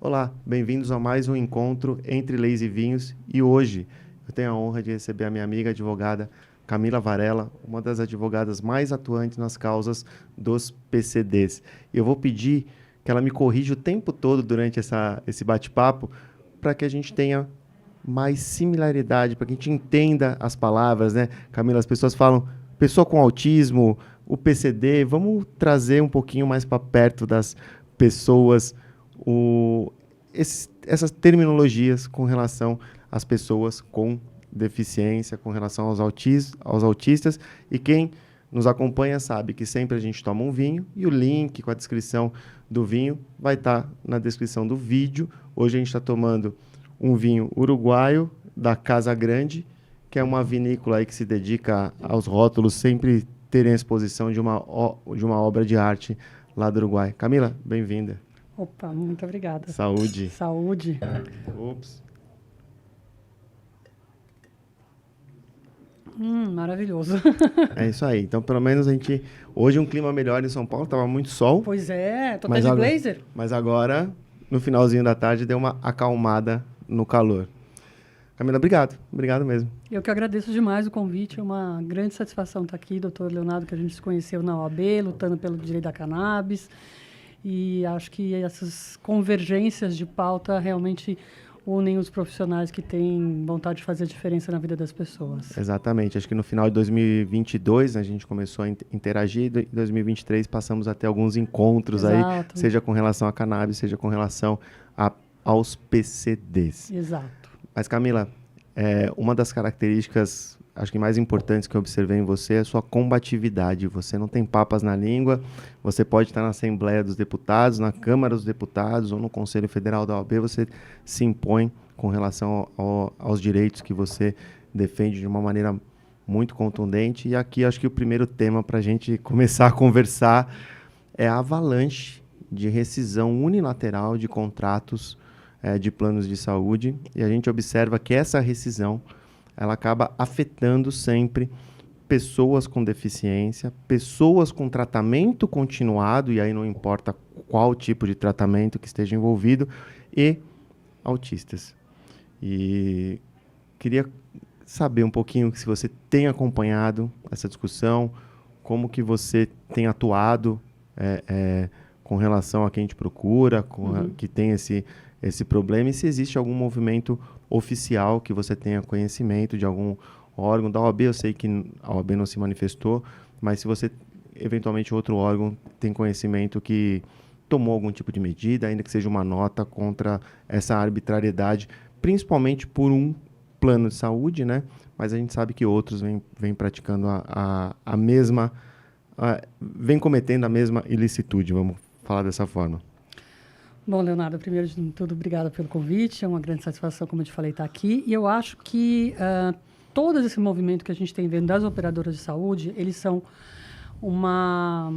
Olá, bem-vindos a mais um encontro entre leis e vinhos. E hoje eu tenho a honra de receber a minha amiga advogada Camila Varela, uma das advogadas mais atuantes nas causas dos PCDs. E eu vou pedir que ela me corrija o tempo todo durante esse bate-papo para que a gente tenha mais similaridade, para que a gente entenda as palavras, né? Camila, as pessoas falam pessoa com autismo, o PCD, vamos trazer um pouquinho mais para perto das pessoas essas terminologias com relação às pessoas com deficiência, com relação aos autistas. E quem nos acompanha sabe que sempre a gente toma um vinho e o link com a descrição do vinho vai estar na descrição do vídeo. Hoje a gente está tomando um vinho uruguaio da Casa Grande, que é uma vinícola aí que se dedica aos rótulos sempre terem a exposição de uma obra de arte lá do Uruguai. Camila, bem-vinda. Opa, muito obrigada. Saúde. Saúde. Ops. Maravilhoso. É isso aí. Então, pelo menos hoje um clima melhor em São Paulo, tava muito sol. Pois é, tô até de blazer. Mas agora, no finalzinho da tarde, deu uma acalmada no calor. Camila, obrigado. Obrigado mesmo. Eu que agradeço demais o convite. É uma grande satisfação estar aqui, doutor Leonardo, que a gente se conheceu na OAB, lutando pelo direito da cannabis. E acho que essas convergências de pauta realmente unem os profissionais que têm vontade de fazer a diferença na vida das pessoas. Exatamente. Acho que no final de 2022 a gente começou a interagir. Em 2023 passamos a ter alguns encontros. Exato. Aí, seja com relação à cannabis, seja com relação aos PCDs. Exato. Mas, Camila, uma das características, acho que mais importantes que eu observei em você é a sua combatividade. Você não tem papas na língua, você pode estar na Assembleia dos Deputados, na Câmara dos Deputados ou no Conselho Federal da OAB, você se impõe com relação aos direitos que você defende de uma maneira muito contundente. E aqui acho que o primeiro tema para a gente começar a conversar é a avalanche de rescisão unilateral de contratos de planos de saúde, e a gente observa que essa rescisão ela acaba afetando sempre pessoas com deficiência, pessoas com tratamento continuado, e aí não importa qual tipo de tratamento que esteja envolvido, e autistas. E queria saber um pouquinho se você tem acompanhado essa discussão, como que você tem atuado com relação a quem te procura, que tem esse problema, e se existe algum movimento oficial que você tenha conhecimento de algum órgão da OAB. Eu sei que a OAB não se manifestou, mas se você, eventualmente, outro órgão tem conhecimento que tomou algum tipo de medida, ainda que seja uma nota contra essa arbitrariedade, principalmente por um plano de saúde, né? Mas a gente sabe que outros vêm praticando a mesma... vêm cometendo a mesma ilicitude, vamos falar dessa forma. Bom, Leonardo, primeiro de tudo, obrigada pelo convite. É uma grande satisfação, como eu te falei, estar aqui. E eu acho que todo esse movimento que a gente tem vendo das operadoras de saúde, eles são uma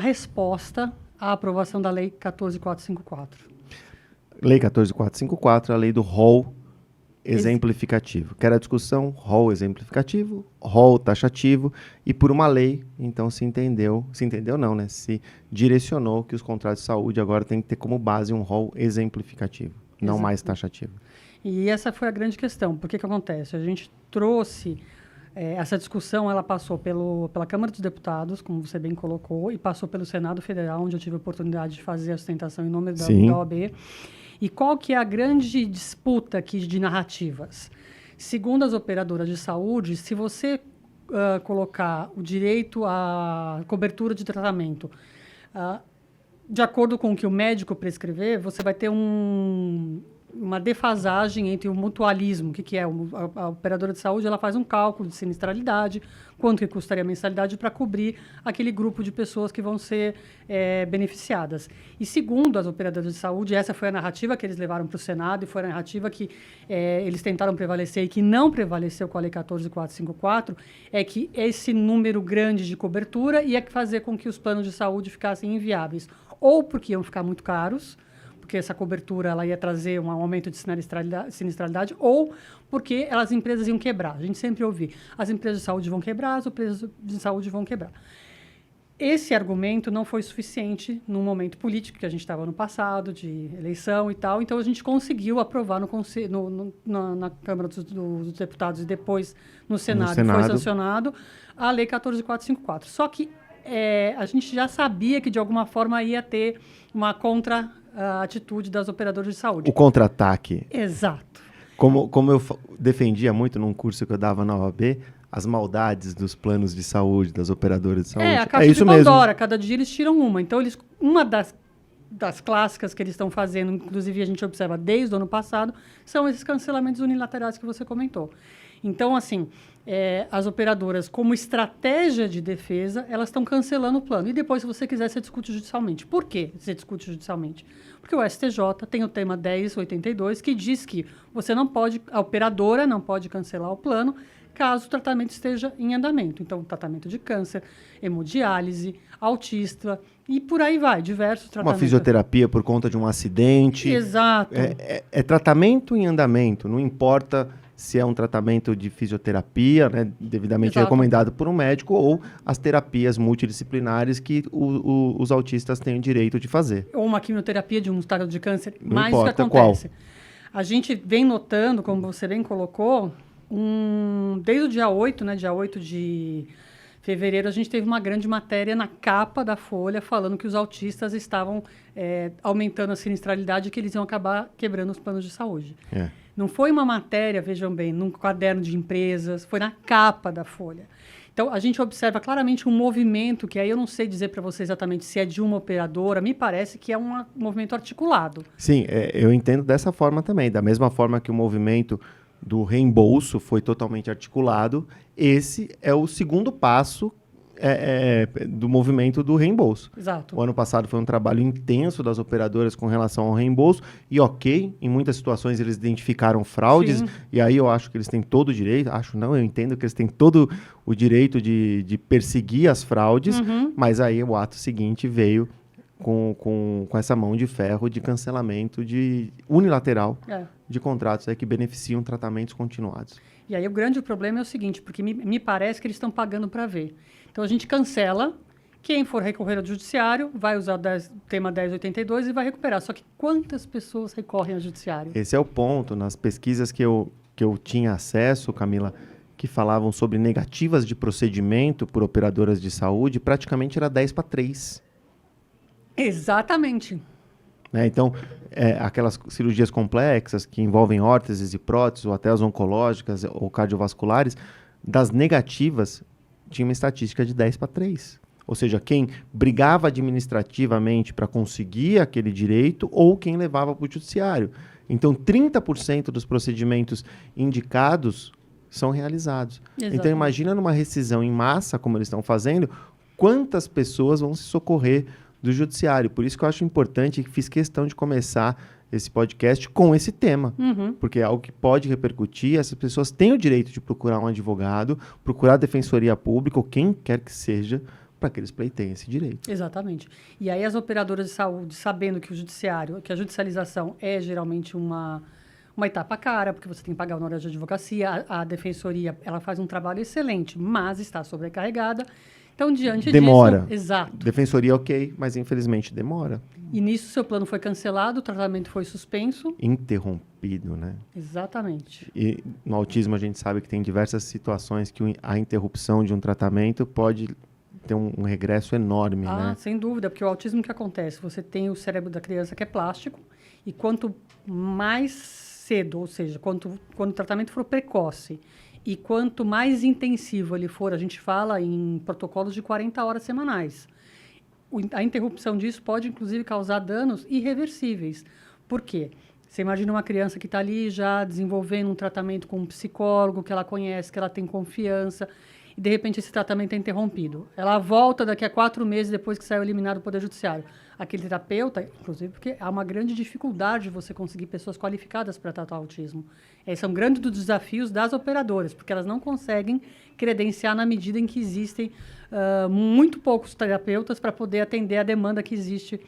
resposta à aprovação da Lei 14.454. Lei 14.454, a lei do rol exemplificativo. Que era a discussão, rol exemplificativo, rol taxativo, e por uma lei, então se direcionou que os contratos de saúde agora têm que ter como base um rol exemplificativo, não mais taxativo. E essa foi a grande questão. Por que acontece? A gente trouxe essa discussão, ela passou pela Câmara dos Deputados, como você bem colocou, e passou pelo Senado Federal, onde eu tive a oportunidade de fazer a sustentação em nome da OAB. E qual que é a grande disputa aqui de narrativas? Segundo as operadoras de saúde, se você colocar o direito à cobertura de tratamento de acordo com o que o médico prescrever, você vai ter uma defasagem entre o mutualismo. O que é? A operadora de saúde ela faz um cálculo de sinistralidade, quanto que custaria a mensalidade para cobrir aquele grupo de pessoas que vão ser beneficiadas. E segundo as operadoras de saúde, essa foi a narrativa que eles levaram para o Senado e foi a narrativa que eles tentaram prevalecer e que não prevaleceu com a Lei 14.454, é que esse número grande de cobertura ia fazer com que os planos de saúde ficassem inviáveis, ou porque iam ficar muito caros, porque essa cobertura ela ia trazer um aumento de sinistralidade, ou porque as empresas iam quebrar. A gente sempre ouve, as empresas de saúde vão quebrar, as empresas de saúde vão quebrar. Esse argumento não foi suficiente no momento político que a gente estava no passado, de eleição e tal, então a gente conseguiu aprovar na Câmara dos Deputados e depois no Senado, foi sancionado a Lei 14.454. Só que a gente já sabia que, de alguma forma, ia ter uma contra-atitude das operadoras de saúde. O contra-ataque. Exato. Como eu defendia muito num curso que eu dava na OAB, as maldades dos planos de saúde, das operadoras de saúde. A caixa de Pandora, cada dia eles tiram uma. Então, uma das clássicas que eles estão fazendo, inclusive a gente observa desde o ano passado, são esses cancelamentos unilaterais que você comentou. Então, assim, as operadoras, como estratégia de defesa, elas estão cancelando o plano. E depois, se você quiser, você discute judicialmente. Por que você discute judicialmente? Porque o STJ tem o tema 1082, que diz que a operadora não pode cancelar o plano caso o tratamento esteja em andamento. Então, tratamento de câncer, hemodiálise, autista e por aí vai, diversos tratamentos. Uma fisioterapia por conta de um acidente. Exato. É tratamento em andamento, não importa se é um tratamento de fisioterapia, né, devidamente recomendado por um médico, ou as terapias multidisciplinares que os autistas têm o direito de fazer. Ou uma quimioterapia de um estado de câncer. Não mas importa o que acontece? Qual. A gente vem notando, como você bem colocou, desde o dia 8, né, dia 8 de fevereiro, a gente teve uma grande matéria na capa da Folha falando que os autistas estavam aumentando a sinistralidade e que eles iam acabar quebrando os planos de saúde. Não foi uma matéria, vejam bem, num caderno de empresas, foi na capa da Folha. Então, a gente observa claramente um movimento, que aí eu não sei dizer para você exatamente se é de uma operadora, me parece que é um movimento articulado. Sim, eu entendo dessa forma também. Da mesma forma que o movimento do reembolso foi totalmente articulado, esse é o segundo passo do movimento do reembolso. Exato. O ano passado foi um trabalho intenso das operadoras com relação ao reembolso e em muitas situações eles identificaram fraudes. Sim. E aí eu acho que eles têm todo o direito, eu entendo que eles têm todo o direito de perseguir as fraudes, mas aí o ato seguinte veio com essa mão de ferro de cancelamento unilateral de contratos que beneficiam tratamentos continuados. E aí o grande problema é o seguinte, porque me parece que eles estão pagando para ver. Então a gente cancela, quem for recorrer ao judiciário vai usar o tema 1082 e vai recuperar. Só que quantas pessoas recorrem ao judiciário? Esse é o ponto. Nas pesquisas que eu tinha acesso, Camila, que falavam sobre negativas de procedimento por operadoras de saúde, praticamente era 10-3. Exatamente. Então, aquelas cirurgias complexas que envolvem órteses e próteses, ou até as oncológicas ou cardiovasculares, das negativas, tinha uma estatística de 10-3. Ou seja, quem brigava administrativamente para conseguir aquele direito ou quem levava para o judiciário. Então, 30% dos procedimentos indicados são realizados. Exatamente. Então, imagina numa rescisão em massa, como eles estão fazendo, quantas pessoas vão se socorrer do judiciário. Por isso que eu acho importante e fiz questão de começar esse podcast com esse tema, porque é algo que pode repercutir. Essas pessoas têm o direito de procurar um advogado, procurar a defensoria pública ou quem quer que seja, para que eles pleiteiem esse direito. Exatamente. E aí as operadoras de saúde, sabendo que a judicialização é geralmente uma etapa cara, porque você tem que pagar honorário de advocacia, a defensoria ela faz um trabalho excelente, mas está sobrecarregada. Então, diante demora. disso... Exato. Defensoria ok, mas infelizmente demora. E nisso seu plano foi cancelado, o tratamento foi suspenso. Interrompido, né? Exatamente. E no autismo a gente sabe que tem diversas situações que a interrupção de um tratamento pode ter um regresso enorme, né? Sem dúvida, porque o autismo, o que acontece? Você tem o cérebro da criança que é plástico e quanto mais cedo, ou seja, quando o tratamento for precoce, e quanto mais intensivo ele for, a gente fala em protocolos de 40 horas semanais. A interrupção disso pode, inclusive, causar danos irreversíveis. Por quê? Você imagina uma criança que está ali já desenvolvendo um tratamento com um psicólogo, que ela conhece, que ela tem confiança, e, de repente, esse tratamento é interrompido. Ela volta daqui a 4 meses depois que saiu eliminado do Poder Judiciário. Aquele terapeuta, inclusive, porque há uma grande dificuldade de você conseguir pessoas qualificadas para tratar o autismo. Esses são grandes dos desafios das operadoras, porque elas não conseguem credenciar na medida em que existem muito poucos terapeutas para poder atender a demanda que existe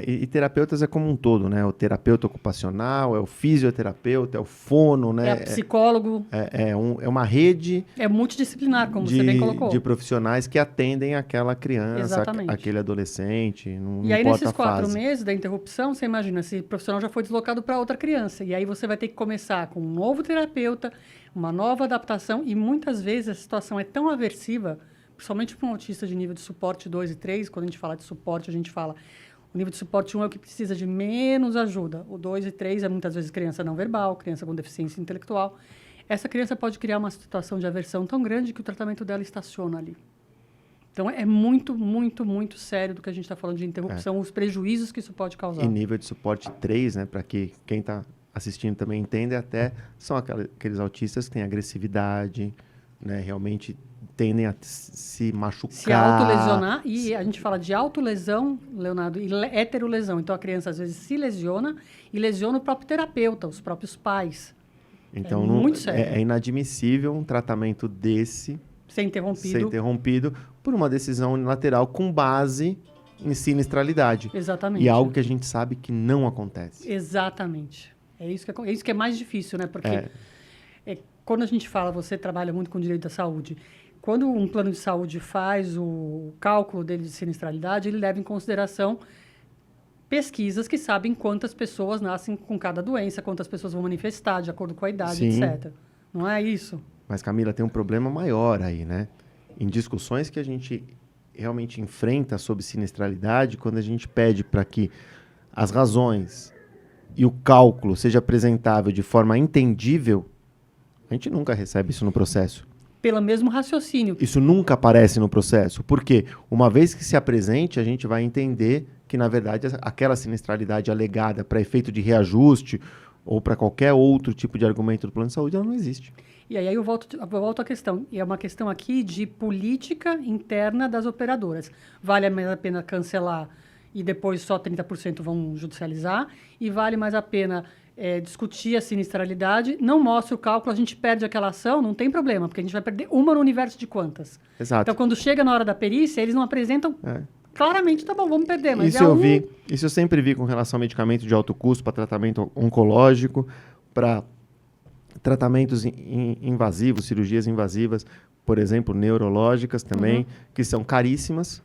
E terapeutas é como um todo, né? O terapeuta ocupacional, é o fisioterapeuta, é o fono, né? É psicólogo. É uma rede É multidisciplinar, como você bem colocou. de profissionais que atendem aquela criança, Exatamente. aquele adolescente, não E aí, importa nesses a 4 fase. meses da interrupção, você imagina, esse profissional já foi deslocado para outra criança. E aí você vai ter que começar com um novo terapeuta, uma nova adaptação. E muitas vezes a situação é tão aversiva, principalmente para um autista de nível de suporte 2 e 3, quando a gente fala de suporte, a gente fala... O nível de suporte 1 é o que precisa de menos ajuda. O 2 e 3 é muitas vezes criança não verbal, criança com deficiência intelectual. Essa criança pode criar uma situação de aversão tão grande que o tratamento dela estaciona ali. Então, é muito, muito, muito sério do que a gente está falando de interrupção, os prejuízos que isso pode causar. E nível de suporte 3, né, para que quem está assistindo também entenda, até são aqueles autistas que têm agressividade, né, realmente tendem a se machucar. Se autolesionar, e a gente fala de autolesão, Leonardo, e heterolesão. Então, a criança às vezes se lesiona e lesiona o próprio terapeuta, os próprios pais. Então, muito sério. É inadmissível um tratamento desse ser interrompido por uma decisão unilateral com base em sinistralidade. Exatamente. E é algo que a gente sabe que não acontece. Exatamente. É isso que é mais difícil, né? Porque quando a gente fala, você trabalha muito com direito da saúde, quando um plano de saúde faz o cálculo dele de sinistralidade, ele leva em consideração pesquisas que sabem quantas pessoas nascem com cada doença, quantas pessoas vão manifestar de acordo com a idade, Sim. etc. Não é isso? Mas, Camila, tem um problema maior aí, né? Em discussões que a gente realmente enfrenta sobre sinistralidade, quando a gente pede para que as razões e o cálculo seja apresentável de forma entendível, a gente nunca recebe isso no processo. Pelo mesmo raciocínio. Isso nunca aparece no processo. Porque uma vez que se apresente, a gente vai entender que, na verdade, aquela sinistralidade alegada para efeito de reajuste ou para qualquer outro tipo de argumento do plano de saúde, ela não existe. E aí eu volto à questão. E é uma questão aqui de política interna das operadoras. Vale mais a pena cancelar e depois só 30% vão judicializar? E vale mais a pena discutir a sinistralidade? Não mostra o cálculo, a gente perde aquela ação, não tem problema, porque a gente vai perder uma no universo de quantas. Exato. Então, quando chega na hora da perícia, eles não apresentam... Claramente, tá bom, vamos perder, mas Isso eu sempre vi com relação a medicamento de alto custo para tratamento oncológico, para tratamentos invasivos, cirurgias invasivas, por exemplo, neurológicas também, que são caríssimas,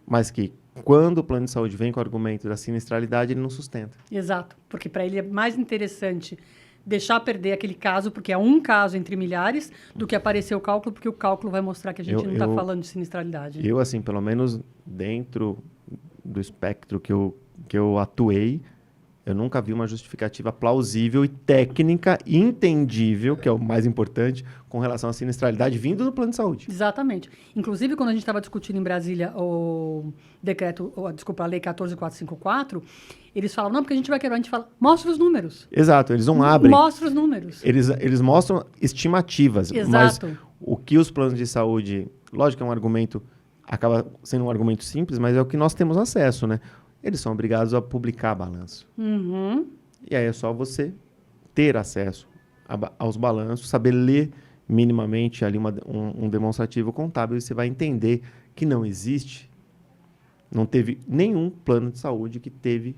mas que quando o plano de saúde vem com o argumento da sinistralidade, ele não sustenta. Exato, porque para ele é mais interessante deixar perder aquele caso, porque é um caso entre milhares, do que aparecer o cálculo, porque o cálculo vai mostrar que a gente não está falando de sinistralidade. Eu, assim, pelo menos dentro do espectro que eu atuei, eu nunca vi uma justificativa plausível e técnica e entendível, que é o mais importante, com relação à sinistralidade vindo do plano de saúde. Exatamente. Inclusive, quando a gente estava discutindo em Brasília a Lei 14.454, eles falam, não, porque a gente vai querer, a gente fala, mostra os números. Exato, eles não abrem. Mostra os números. Eles mostram estimativas. Exato. Mas o que os planos de saúde, lógico que é um argumento, acaba sendo um argumento simples, mas é o que nós temos acesso, né? Eles são obrigados a publicar balanço. E aí é só você ter acesso aos balanços, saber ler minimamente ali um demonstrativo contábil, e você vai entender que não teve nenhum plano de saúde que teve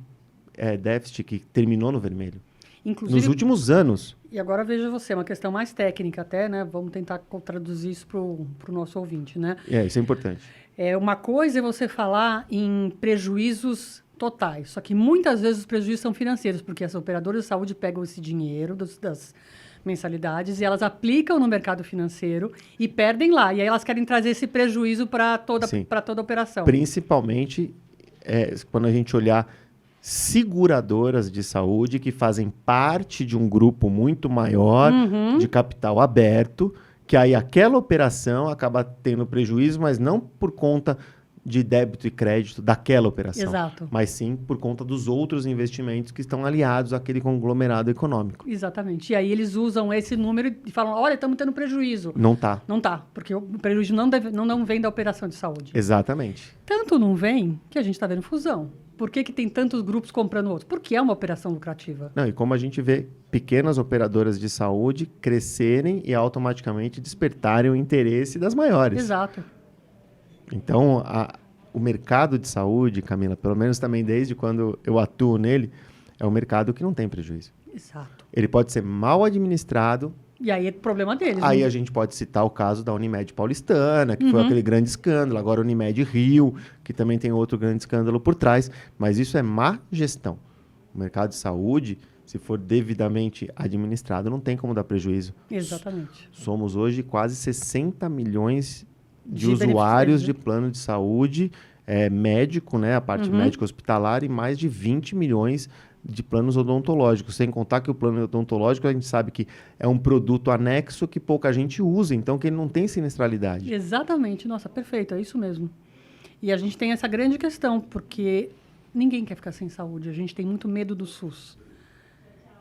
déficit, que terminou no vermelho. Inclusive, nos últimos anos. E agora veja você, uma questão mais técnica até, né? Vamos tentar traduzir isso para o nosso ouvinte, né? Isso é importante. Uma coisa é você falar em prejuízos totais, só que muitas vezes os prejuízos são financeiros, porque as operadoras de saúde pegam esse dinheiro das mensalidades e elas aplicam no mercado financeiro e perdem lá. E aí elas querem trazer esse prejuízo para toda a operação. Principalmente quando a gente olhar seguradoras de saúde que fazem parte de um grupo muito maior de capital aberto, que aí aquela operação acaba tendo prejuízo, mas não por conta de débito e crédito daquela operação. Exato. Mas sim por conta dos outros investimentos que estão aliados àquele conglomerado econômico. Exatamente. E aí eles usam esse número e falam, olha, estamos tendo prejuízo. Não tá. Não tá, porque o prejuízo não vem da operação de saúde. Exatamente. Tanto não vem que a gente está vendo fusão. Por que tem tantos grupos comprando outros? Porque é uma operação lucrativa. Não, e como a gente vê pequenas operadoras de saúde crescerem e automaticamente despertarem o interesse das maiores. Exato. Então, o mercado de saúde, Camila, pelo menos também desde quando eu atuo nele, é um mercado que não tem prejuízo. Exato. Ele pode ser mal administrado. E aí é problema deles. Aí né? a gente pode citar o caso da Unimed Paulistana, que foi aquele grande escândalo. Agora a Unimed Rio, que também tem outro grande escândalo por trás. Mas isso é má gestão. O mercado de saúde, se for devidamente administrado, não tem como dar prejuízo. Exatamente. Somos hoje quase 60 milhões de De usuários beneficiários, de plano de saúde médico, né, a parte médica hospitalar, e mais de 20 milhões de planos odontológicos. Sem contar que o plano odontológico, a gente sabe que é um produto anexo que pouca gente usa, então que ele não tem sinistralidade. Exatamente. Nossa, perfeito. É isso mesmo. E a gente tem essa grande questão, porque ninguém quer ficar sem saúde. A gente tem muito medo do SUS.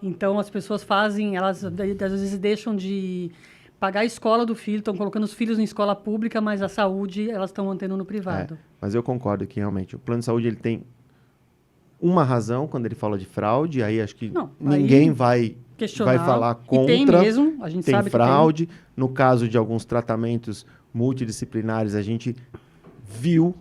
Então, as pessoas fazem, elas às vezes deixam de pagar a escola do filho, estão colocando os filhos em escola pública, mas a saúde elas estão mantendo no privado. Mas eu concordo que realmente o plano de saúde ele tem uma razão quando ele fala de fraude, aí acho que ninguém vai falar contra. E tem mesmo, a gente tem sabe fraude. que tem. No caso de alguns tratamentos multidisciplinares, a gente viu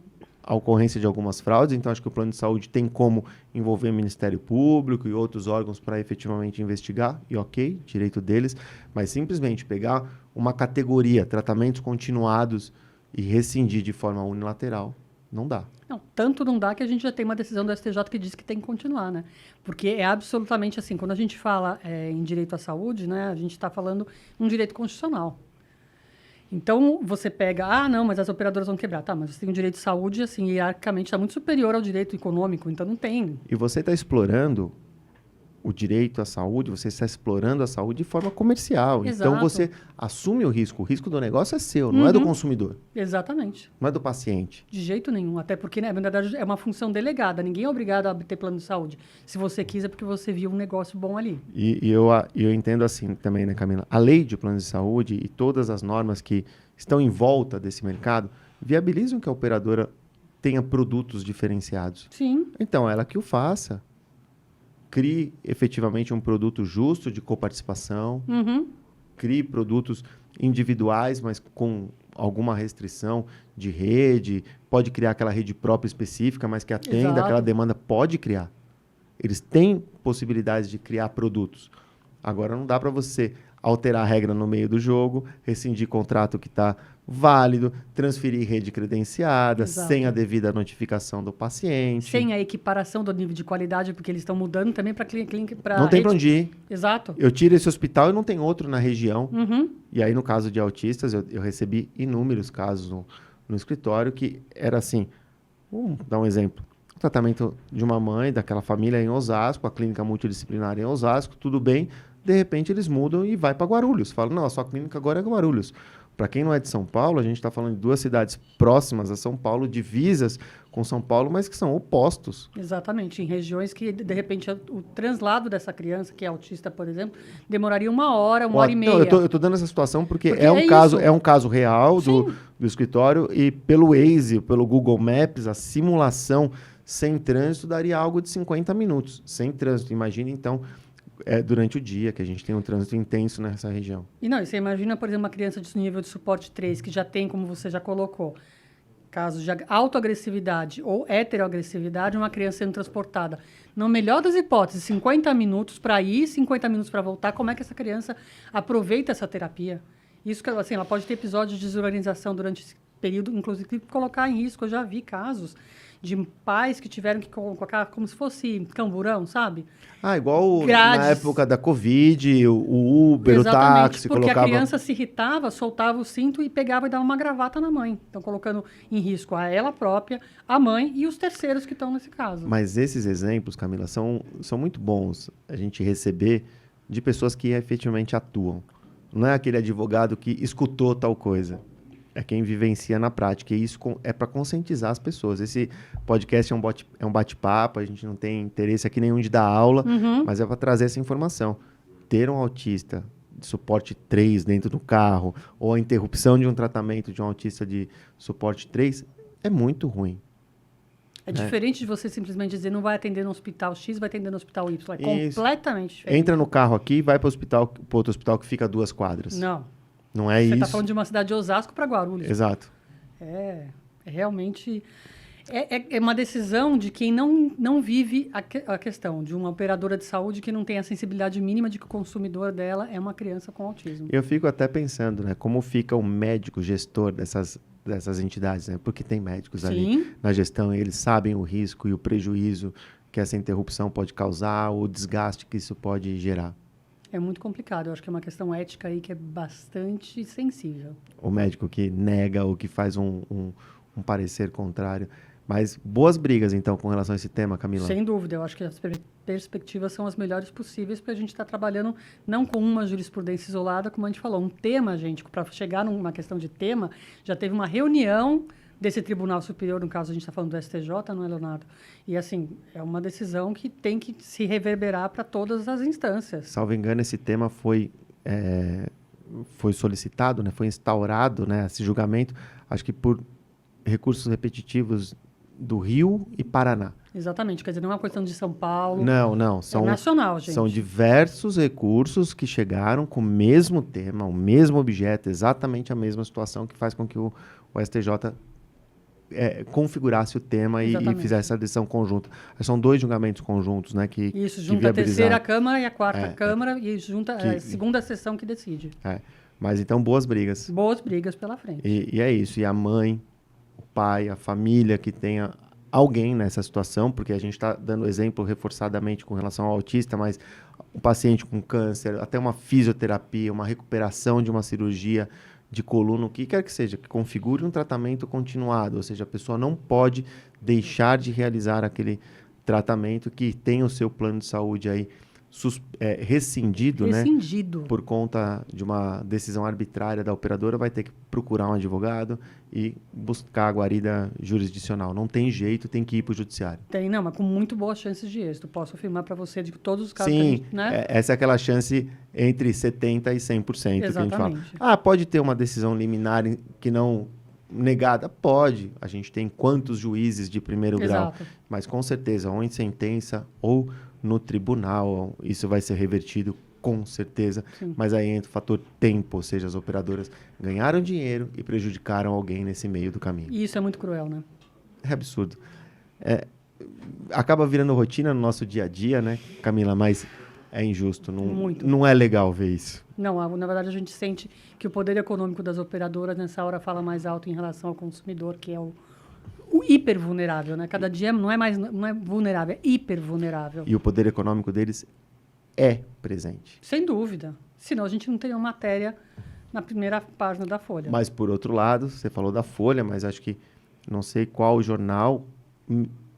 a ocorrência de algumas fraudes, então acho que o plano de saúde tem como envolver o Ministério Público e outros órgãos para efetivamente investigar, e ok, direito deles, mas simplesmente pegar uma categoria, tratamentos continuados, e rescindir de forma unilateral, não dá. Não, tanto não dá que a gente já tem uma decisão do STJ que diz que tem que continuar, né? Porque é absolutamente assim, quando a gente fala em direito à saúde, né, a gente está falando um direito constitucional. Então, você pega, não, mas as operadoras vão quebrar. Tá, mas você tem um direito de saúde, assim, hierarquicamente está muito superior ao direito econômico, então não tem. E você está explorando o direito à saúde, você está explorando a saúde de forma comercial. Exato. Então, você assume o risco do negócio é seu, não é do consumidor. Exatamente. Não é do paciente. De jeito nenhum, até porque, né, na verdade, é uma função delegada. Ninguém é obrigado a ter plano de saúde. Se você quis, é porque você viu um negócio bom ali. E eu entendo assim também, né, Camila? A lei de planos de saúde e todas as normas que estão em volta desse mercado viabilizam que a operadora tenha produtos diferenciados. Sim. Então, ela que o faça. Crie efetivamente um produto justo de coparticipação. Crie produtos individuais, mas com alguma restrição de rede. Pode criar aquela rede própria específica, mas que atenda aquela demanda. Pode criar. Eles têm possibilidades de criar produtos. Agora, não dá para você alterar a regra no meio do jogo, rescindir contrato que está válido, transferir rede credenciada, sem a devida notificação do paciente. Sem a equiparação do nível de qualidade, porque eles estão mudando também para clínica. Não tem para onde ir. Exato. Eu tiro esse hospital e não tem outro na região. E aí, no caso de autistas, eu recebi inúmeros casos no escritório que era assim, vamos dar um exemplo. O tratamento de uma mãe, daquela família em Osasco, a clínica multidisciplinar em Osasco, tudo bem. De repente, eles mudam e vai para Guarulhos. Falam, não, a sua clínica agora é Guarulhos. Para quem não é de São Paulo, a gente está falando de duas cidades próximas a São Paulo, divisas com São Paulo, mas que são opostos. Exatamente. Em regiões que, de repente, o translado dessa criança, que é autista, por exemplo, demoraria uma hora e meia. Não, eu tô dando essa situação porque é um caso real do escritório e pelo Waze, pelo Google Maps, a simulação sem trânsito daria algo de 50 minutos. Sem trânsito. Imagina, então, durante o dia, que a gente tem um trânsito intenso nessa região. E você imagina, por exemplo, uma criança de nível de suporte 3, que já tem, como você já colocou, casos de autoagressividade ou heteroagressividade, uma criança sendo transportada. No melhor das hipóteses, 50 minutos para ir, 50 minutos para voltar, como é que essa criança aproveita essa terapia? Isso, assim, ela pode ter episódios de desorganização durante esse período, inclusive colocar em risco. Eu já vi casos de pais que tiveram que colocar como se fosse camburão, sabe? Igual grades. Na época da Covid, o Uber, o táxi, porque a criança se irritava, soltava o cinto e pegava e dava uma gravata na mãe. Então, colocando em risco a ela própria, a mãe e os terceiros que estão nesse caso. Mas esses exemplos, Camila, são muito bons a gente receber de pessoas que efetivamente atuam. Não é aquele advogado que escutou tal coisa. É quem vivencia na prática. E isso é para conscientizar as pessoas. Esse podcast é um bate-papo, a gente não tem interesse aqui nenhum de dar aula, mas é para trazer essa informação. Ter um autista de suporte 3 dentro do carro, ou a interrupção de um tratamento de um autista de suporte 3, é muito ruim. É diferente de você simplesmente dizer não vai atender no hospital X, vai atender no hospital Y. É completamente diferente. Entra no carro aqui e vai para outro hospital que fica a 2 quadras. Não é isso. Você está falando de uma cidade de Osasco para Guarulhos. Exato. É realmente... É uma decisão de quem não vive a questão, de uma operadora de saúde que não tem a sensibilidade mínima de que o consumidor dela é uma criança com autismo. Eu fico até pensando, né, como fica o médico gestor dessas entidades, né? Porque tem médicos ali na gestão, e eles sabem o risco e o prejuízo que essa interrupção pode causar, o desgaste que isso pode gerar. É muito complicado. Eu acho que é uma questão ética aí que é bastante sensível. O médico que nega ou que faz um parecer contrário. Mas boas brigas, então, com relação a esse tema, Camila. Sem dúvida. Eu acho que as perspectivas são as melhores possíveis para a gente estar trabalhando não com uma jurisprudência isolada, como a gente falou. Um tema, gente, para chegar numa questão de tema, já teve uma reunião desse Tribunal Superior, no caso a gente está falando do STJ, não é, Leonardo? E, assim, é uma decisão que tem que se reverberar para todas as instâncias. Salvo engano, esse tema foi solicitado, né? Foi instaurado, né, esse julgamento, acho que por recursos repetitivos do Rio e Paraná. Exatamente, quer dizer, não é uma questão de São Paulo. Não. É nacional, gente. São diversos recursos que chegaram com o mesmo tema, o mesmo objeto, exatamente a mesma situação, que faz com que o STJ configurasse o tema e fizesse a decisão conjunta. São 2 julgamentos conjuntos, né? Isso, junta a terceira Câmara e a quarta Câmara e junta a segunda sessão que decide. Mas então, boas brigas. Boas brigas pela frente. E é isso. E a mãe, o pai, a família que tenha alguém nessa situação, porque a gente está dando exemplo reforçadamente com relação ao autista, mas um paciente com câncer, até uma fisioterapia, uma recuperação de uma cirurgia de coluna, o que quer que seja, que configure um tratamento continuado, ou seja, a pessoa não pode deixar de realizar aquele tratamento que tem o seu plano de saúde aí rescindido, né? Por conta de uma decisão arbitrária da operadora, vai ter que procurar um advogado e buscar a guarida jurisdicional. Não tem jeito, tem que ir para o judiciário. Tem, não, mas com muito boas chances de êxito. Posso afirmar para você de que todos os casos Sim, que a gente, né? Essa é aquela chance entre 70% e 100% que a gente fala. Pode ter uma decisão liminar que não negada? Pode. A gente tem quantos juízes de primeiro grau? Mas com certeza, ou em sentença ou no tribunal, isso vai ser revertido com certeza. Sim. Mas aí entra o fator tempo, ou seja, as operadoras ganharam dinheiro e prejudicaram alguém nesse meio do caminho. E isso é muito cruel, né? É absurdo. Acaba virando rotina no nosso dia a dia, né, Camila? Mas é injusto, não é legal ver isso. Não, na verdade a gente sente que o poder econômico das operadoras nessa hora fala mais alto em relação ao consumidor, que é o hiper vulnerável, né? Cada dia não é vulnerável, é hiper vulnerável. E o poder econômico deles é presente. Sem dúvida. Senão a gente não teria uma matéria na primeira página da Folha. Mas, por outro lado, você falou da Folha, mas acho que não sei qual jornal,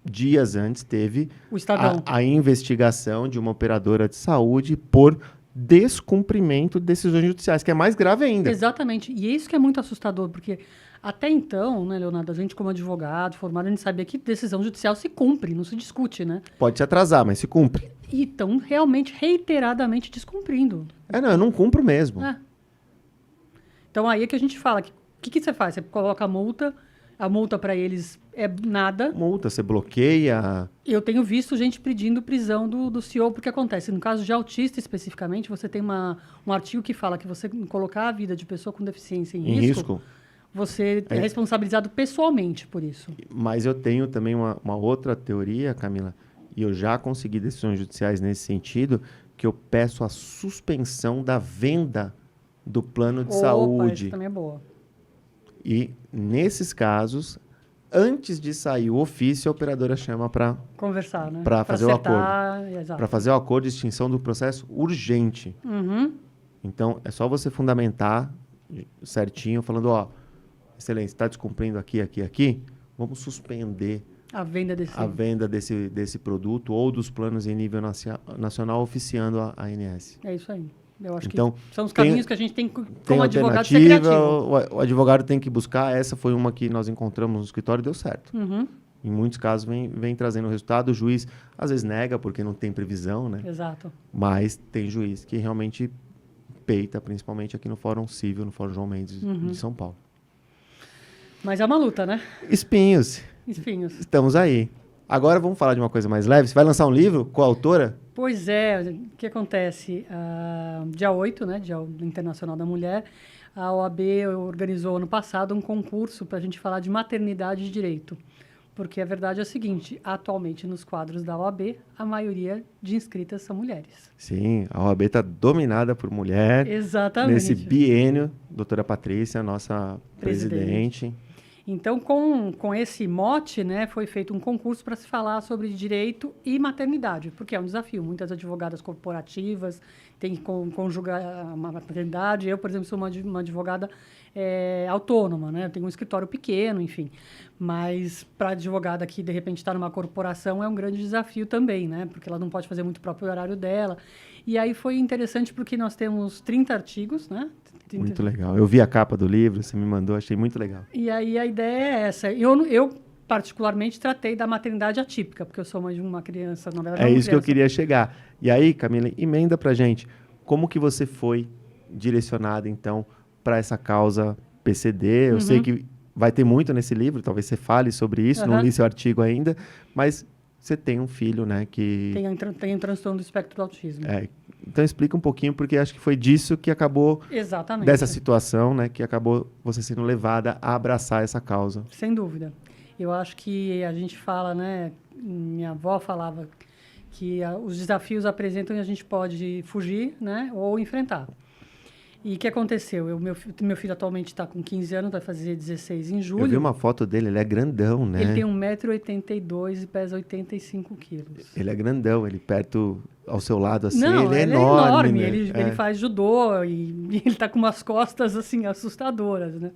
dias antes, teve o Estadão. A investigação de uma operadora de saúde por descumprimento de decisões judiciais, que é mais grave ainda. Exatamente. E é isso que é muito assustador, porque até então, né, Leonardo, a gente como advogado formado, a gente sabia que decisão judicial se cumpre, não se discute, né? Pode se atrasar, mas se cumpre. E estão realmente, reiteradamente descumprindo. Eu não cumpro mesmo. Então aí é que a gente fala, o que você faz? Você coloca a multa para eles é nada. Multa, você bloqueia. Eu tenho visto gente pedindo prisão do CEO, porque acontece. No caso de autista, especificamente, você tem um artigo que fala que você colocar a vida de pessoa com deficiência em risco, você é responsabilizado pessoalmente por isso. Mas eu tenho também uma outra teoria, Camila, e eu já consegui decisões judiciais nesse sentido, que eu peço a suspensão da venda do plano de saúde. Isso também é boa. E, nesses casos, antes de sair o ofício, a operadora chama para conversar, né? Para fazer o acordo. Para fazer o acordo de extinção do processo urgente. Uhum. Então, é só você fundamentar certinho, falando, excelência, está descumprindo aqui, vamos suspender a venda desse produto ou dos planos em nível nacional oficiando a ANS. É isso aí. Eu acho que são os caminhos que a gente tem como advogado ser criativo. O advogado tem que buscar. Essa foi uma que nós encontramos no escritório e deu certo. Uhum. Em muitos casos vem trazendo o resultado. O juiz às vezes nega porque não tem previsão, né? Exato. Mas tem juiz que realmente peita, principalmente aqui no Fórum Civil, no Fórum João Mendes de São Paulo. Mas é uma luta, né? Espinhos. Estamos aí. Agora vamos falar de uma coisa mais leve. Você vai lançar um livro com a autora? Pois é. O que acontece? Dia 8, né, Dia Internacional da Mulher, a OAB organizou ano passado um concurso para a gente falar de maternidade e direito. Porque a verdade é a seguinte, atualmente nos quadros da OAB, a maioria de inscritas são mulheres. Sim, a OAB está dominada por mulher. Exatamente. Nesse biênio, doutora Patrícia, nossa presidente. Então, com esse mote, né, foi feito um concurso para se falar sobre direito e maternidade, porque é um desafio. Muitas advogadas corporativas têm que conjugar a maternidade. Eu, por exemplo, sou uma advogada autônoma, né? Eu tenho um escritório pequeno, enfim. Mas para a advogada que, de repente, está numa corporação, é um grande desafio também, né? Porque ela não pode fazer muito o próprio horário dela. E aí foi interessante porque nós temos 30 artigos, né? Muito legal. Eu vi a capa do livro, você me mandou, achei muito legal. E aí a ideia é essa. Eu particularmente, tratei da maternidade atípica, porque eu sou mãe de uma criança, na verdade. É isso que eu queria chegar. E aí, Camila, emenda pra gente. Como que você foi direcionada, então, para essa causa PCD? Eu sei que vai ter muito nesse livro, talvez você fale sobre isso, não li seu artigo ainda, mas você tem um filho, né, que... Tem um transtorno do espectro do autismo. Então explica um pouquinho, porque acho que foi disso que acabou... Exatamente. Dessa situação, né, que acabou você sendo levada a abraçar essa causa. Sem dúvida. Eu acho que a gente fala, né, minha avó falava que os desafios apresentam e a gente pode fugir, né, ou enfrentar. E o que aconteceu? Meu filho atualmente está com 15 anos, vai fazer 16 em julho. Eu vi uma foto dele, ele é grandão, né? Ele tem 1,82 m e pesa 85 quilos. Ele é grandão, ele perto ao seu lado, assim, Não, ele é enorme. Né? Ele faz judô e ele está com umas costas, assim, assustadoras, né?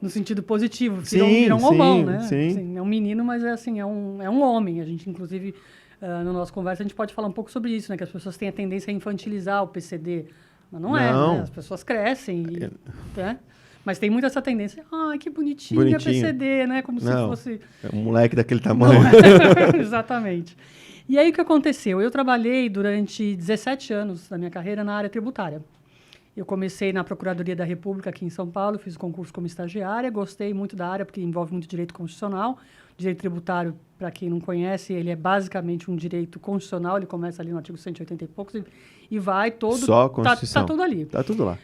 No sentido positivo, vira um homão, né? Sim. Assim, é um menino, mas é um homem. A gente, inclusive, na nossa conversa, a gente pode falar um pouco sobre isso, né? Que as pessoas têm a tendência a infantilizar o PCD. Mas não é, né? As pessoas crescem, né? Mas tem muito essa tendência. Ai, que bonitinho é PCD, né? Como se fosse... É um moleque daquele tamanho. Exatamente. E aí, o que aconteceu? Eu trabalhei durante 17 anos da minha carreira na área tributária. Eu comecei na Procuradoria da República aqui em São Paulo, fiz o concurso como estagiária, gostei muito da área porque envolve muito direito constitucional. Direito tributário, para quem não conhece, ele é basicamente um direito constitucional, ele começa ali no artigo 180 e poucos e vai todo... Só a Constituição. Tá tudo ali. Tá tudo lá.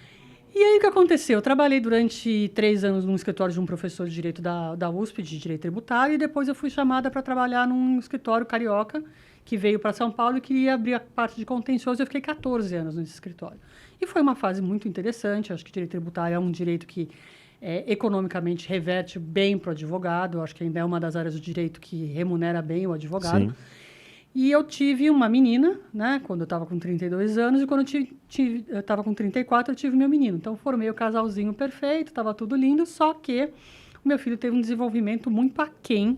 E aí, o que aconteceu? Eu trabalhei durante 3 anos num escritório de um professor de direito da USP, de direito tributário, e depois eu fui chamada para trabalhar num escritório carioca, que veio para São Paulo e queria abrir a parte de contencioso. Eu fiquei 14 anos nesse escritório. E foi uma fase muito interessante. Acho que direito tributário é um direito que economicamente reverte bem para o advogado. Acho que ainda é uma das áreas do direito que remunera bem o advogado. Sim. E eu tive uma menina, né, quando eu estava com 32 anos, e quando eu estava com 34, eu tive meu menino. Então, formei o casalzinho perfeito, estava tudo lindo, só que o meu filho teve um desenvolvimento muito aquém,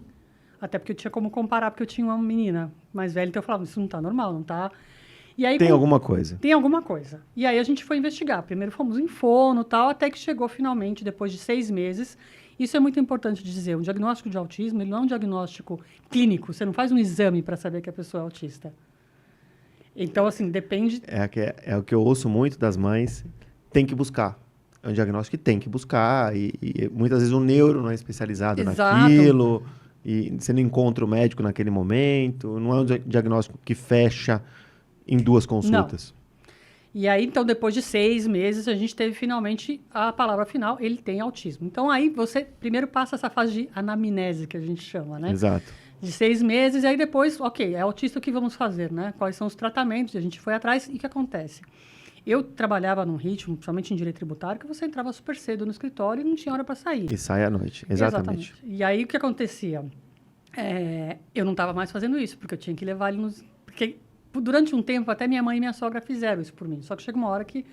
até porque eu tinha como comparar, porque eu tinha uma menina mais velha, então eu falava, isso não está normal, não está... E aí, tem alguma coisa. Tem alguma coisa. E aí a gente foi investigar. Primeiro fomos em fono e tal, até que chegou finalmente, depois de 6 meses. Isso é muito importante dizer. Um diagnóstico de autismo, ele não é um diagnóstico clínico. Você não faz um exame para saber que a pessoa é autista. Então, assim, depende... É o que eu ouço muito das mães. Tem que buscar. É um diagnóstico que tem que buscar. E muitas vezes o neuro não é especializado naquilo. E você não encontra o médico naquele momento. Não é um diagnóstico que fecha em 2 consultas. Não. E aí, então, depois de 6 meses, a gente teve finalmente a palavra final, ele tem autismo. Então, aí você primeiro passa essa fase de anamnese, que a gente chama, né? Exato. De 6 meses, e aí depois, ok, é autista, o que vamos fazer, né? Quais são os tratamentos? A gente foi atrás, e o que acontece? Eu trabalhava num ritmo, principalmente em direito tributário, que você entrava super cedo no escritório e não tinha hora para sair. E sai à noite, exatamente. E aí, o que acontecia? Eu não estava mais fazendo isso, porque eu tinha que levar ele nos... Porque durante um tempo, até minha mãe e minha sogra fizeram isso por mim. Só que chega uma hora que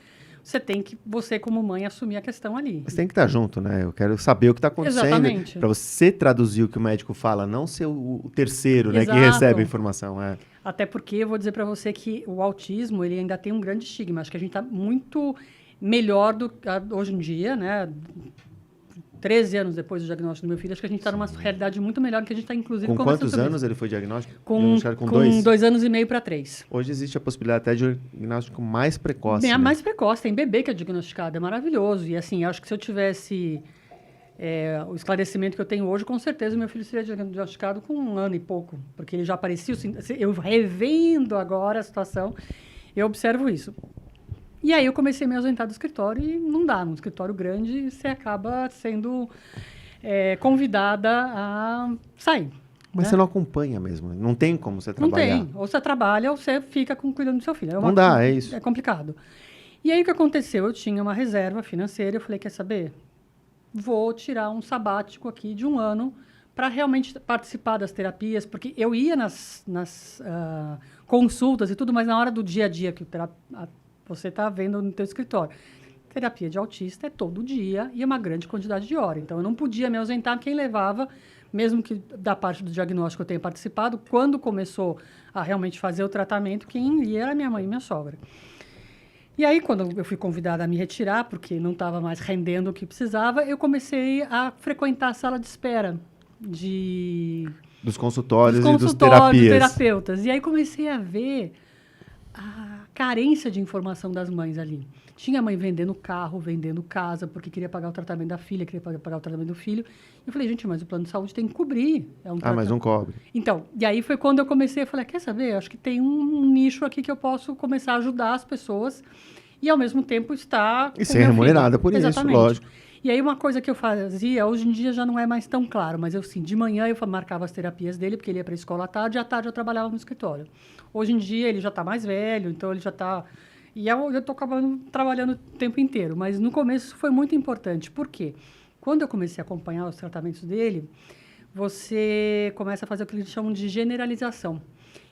você como mãe, assumir a questão ali. Você tem que estar junto, né? Eu quero saber o que está acontecendo. Exatamente. Para você traduzir o que o médico fala, não ser o terceiro, né, que Exato. recebe a informação. Até porque eu vou dizer para você que o autismo, ele ainda tem um grande estigma. Acho que a gente está muito melhor hoje em dia, né? 13 anos depois do diagnóstico do meu filho, acho que a gente está numa realidade muito melhor que a gente está, inclusive, com quantos anos isso. ele foi diagnosticado? Com 2 anos e meio para 3. Hoje existe a possibilidade até de diagnóstico mais precoce. Né? Mais precoce, tem bebê que é diagnosticado, é maravilhoso. E assim, acho que se eu tivesse o esclarecimento que eu tenho hoje, com certeza meu filho seria diagnosticado com 1 ano e pouco, porque ele já aparecia, eu revendo agora a situação, eu observo isso. E aí eu comecei a me ausentar do escritório e não dá. Num escritório grande, você acaba sendo convidada a sair. Mas né? você não acompanha mesmo. Não tem como você Não trabalhar. tem. Ou você trabalha ou você fica cuidando do seu filho. Não dá, é isso. É complicado. E aí o que aconteceu? Eu tinha uma reserva financeira, eu falei, quer saber? Vou tirar um sabático aqui de 1 ano para realmente participar das terapias, porque eu ia nas consultas e tudo, mas na hora do dia a dia que você está vendo no teu escritório. Terapia de autista é todo dia e é uma grande quantidade de hora. Então, eu não podia me ausentar. Quem levava, mesmo que da parte do diagnóstico eu tenha participado, quando começou a realmente fazer o tratamento, quem ia era minha mãe e minha sogra. E aí, quando eu fui convidada a me retirar, porque não estava mais rendendo o que precisava, eu comecei a frequentar a sala de espera dos consultórios dos e dos terapias. terapeutas. E aí comecei a ver a carência de informação das mães ali. Tinha mãe vendendo carro, vendendo casa, porque queria pagar o tratamento da filha, queria pagar o tratamento do filho. Eu falei, gente, mas o plano de saúde tem que cobrir. Mas não cobre. Então, e aí foi quando eu comecei a falar, quer saber? Acho que tem um nicho aqui que eu posso começar a ajudar as pessoas e, ao mesmo tempo, estar E ser remunerada por isso, exatamente. lógico. E aí uma coisa que eu fazia, hoje em dia já não é mais tão claro, mas eu sim, de manhã eu marcava as terapias dele, porque ele ia para a escola à tarde eu trabalhava no escritório. Hoje em dia ele já está mais velho, então ele já está... E eu estou acabando trabalhando o tempo inteiro, mas no começo foi muito importante. Por quê? Quando eu comecei a acompanhar os tratamentos dele, você começa a fazer o que eles chamam de generalização.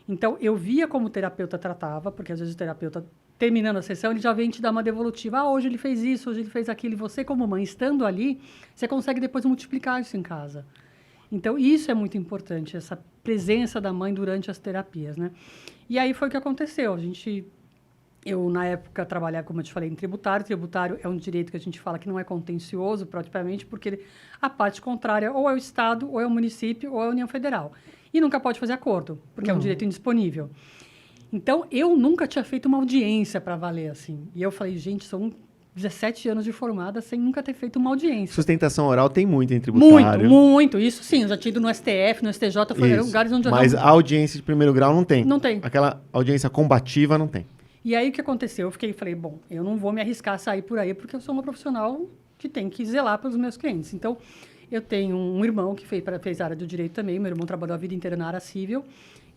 Então, eu via como o terapeuta tratava, porque às vezes o terapeuta, terminando a sessão, ele já vem te dar uma devolutiva. Hoje ele fez isso, hoje ele fez aquilo. E você, como mãe, estando ali, você consegue depois multiplicar isso em casa. Então, isso é muito importante, essa presença da mãe durante as terapias, né? E aí foi o que aconteceu. Eu, na época, trabalhava, como eu te falei, em tributário. Tributário é um direito que a gente fala que não é contencioso, propriamente, porque a parte contrária ou é o Estado, ou é o município, ou é a União Federal. E nunca pode fazer acordo, porque é um direito indisponível. Então, eu nunca tinha feito uma audiência para valer, assim. E eu falei, gente, são 17 anos de formada sem nunca ter feito uma audiência. Sustentação oral tem muito em tributário. Muito. Isso sim, eu já tinha ido no STF, no STJ, foi lugares onde eu Mas a audiência de primeiro grau não tem. Não tem. Aquela audiência combativa não tem. E aí, o que aconteceu? Eu falei, bom, eu não vou me arriscar a sair por aí, porque eu sou uma profissional que tem que zelar pelos meus clientes. Então, eu tenho um irmão que fez área do direito também, meu irmão trabalhou a vida inteira na área civil.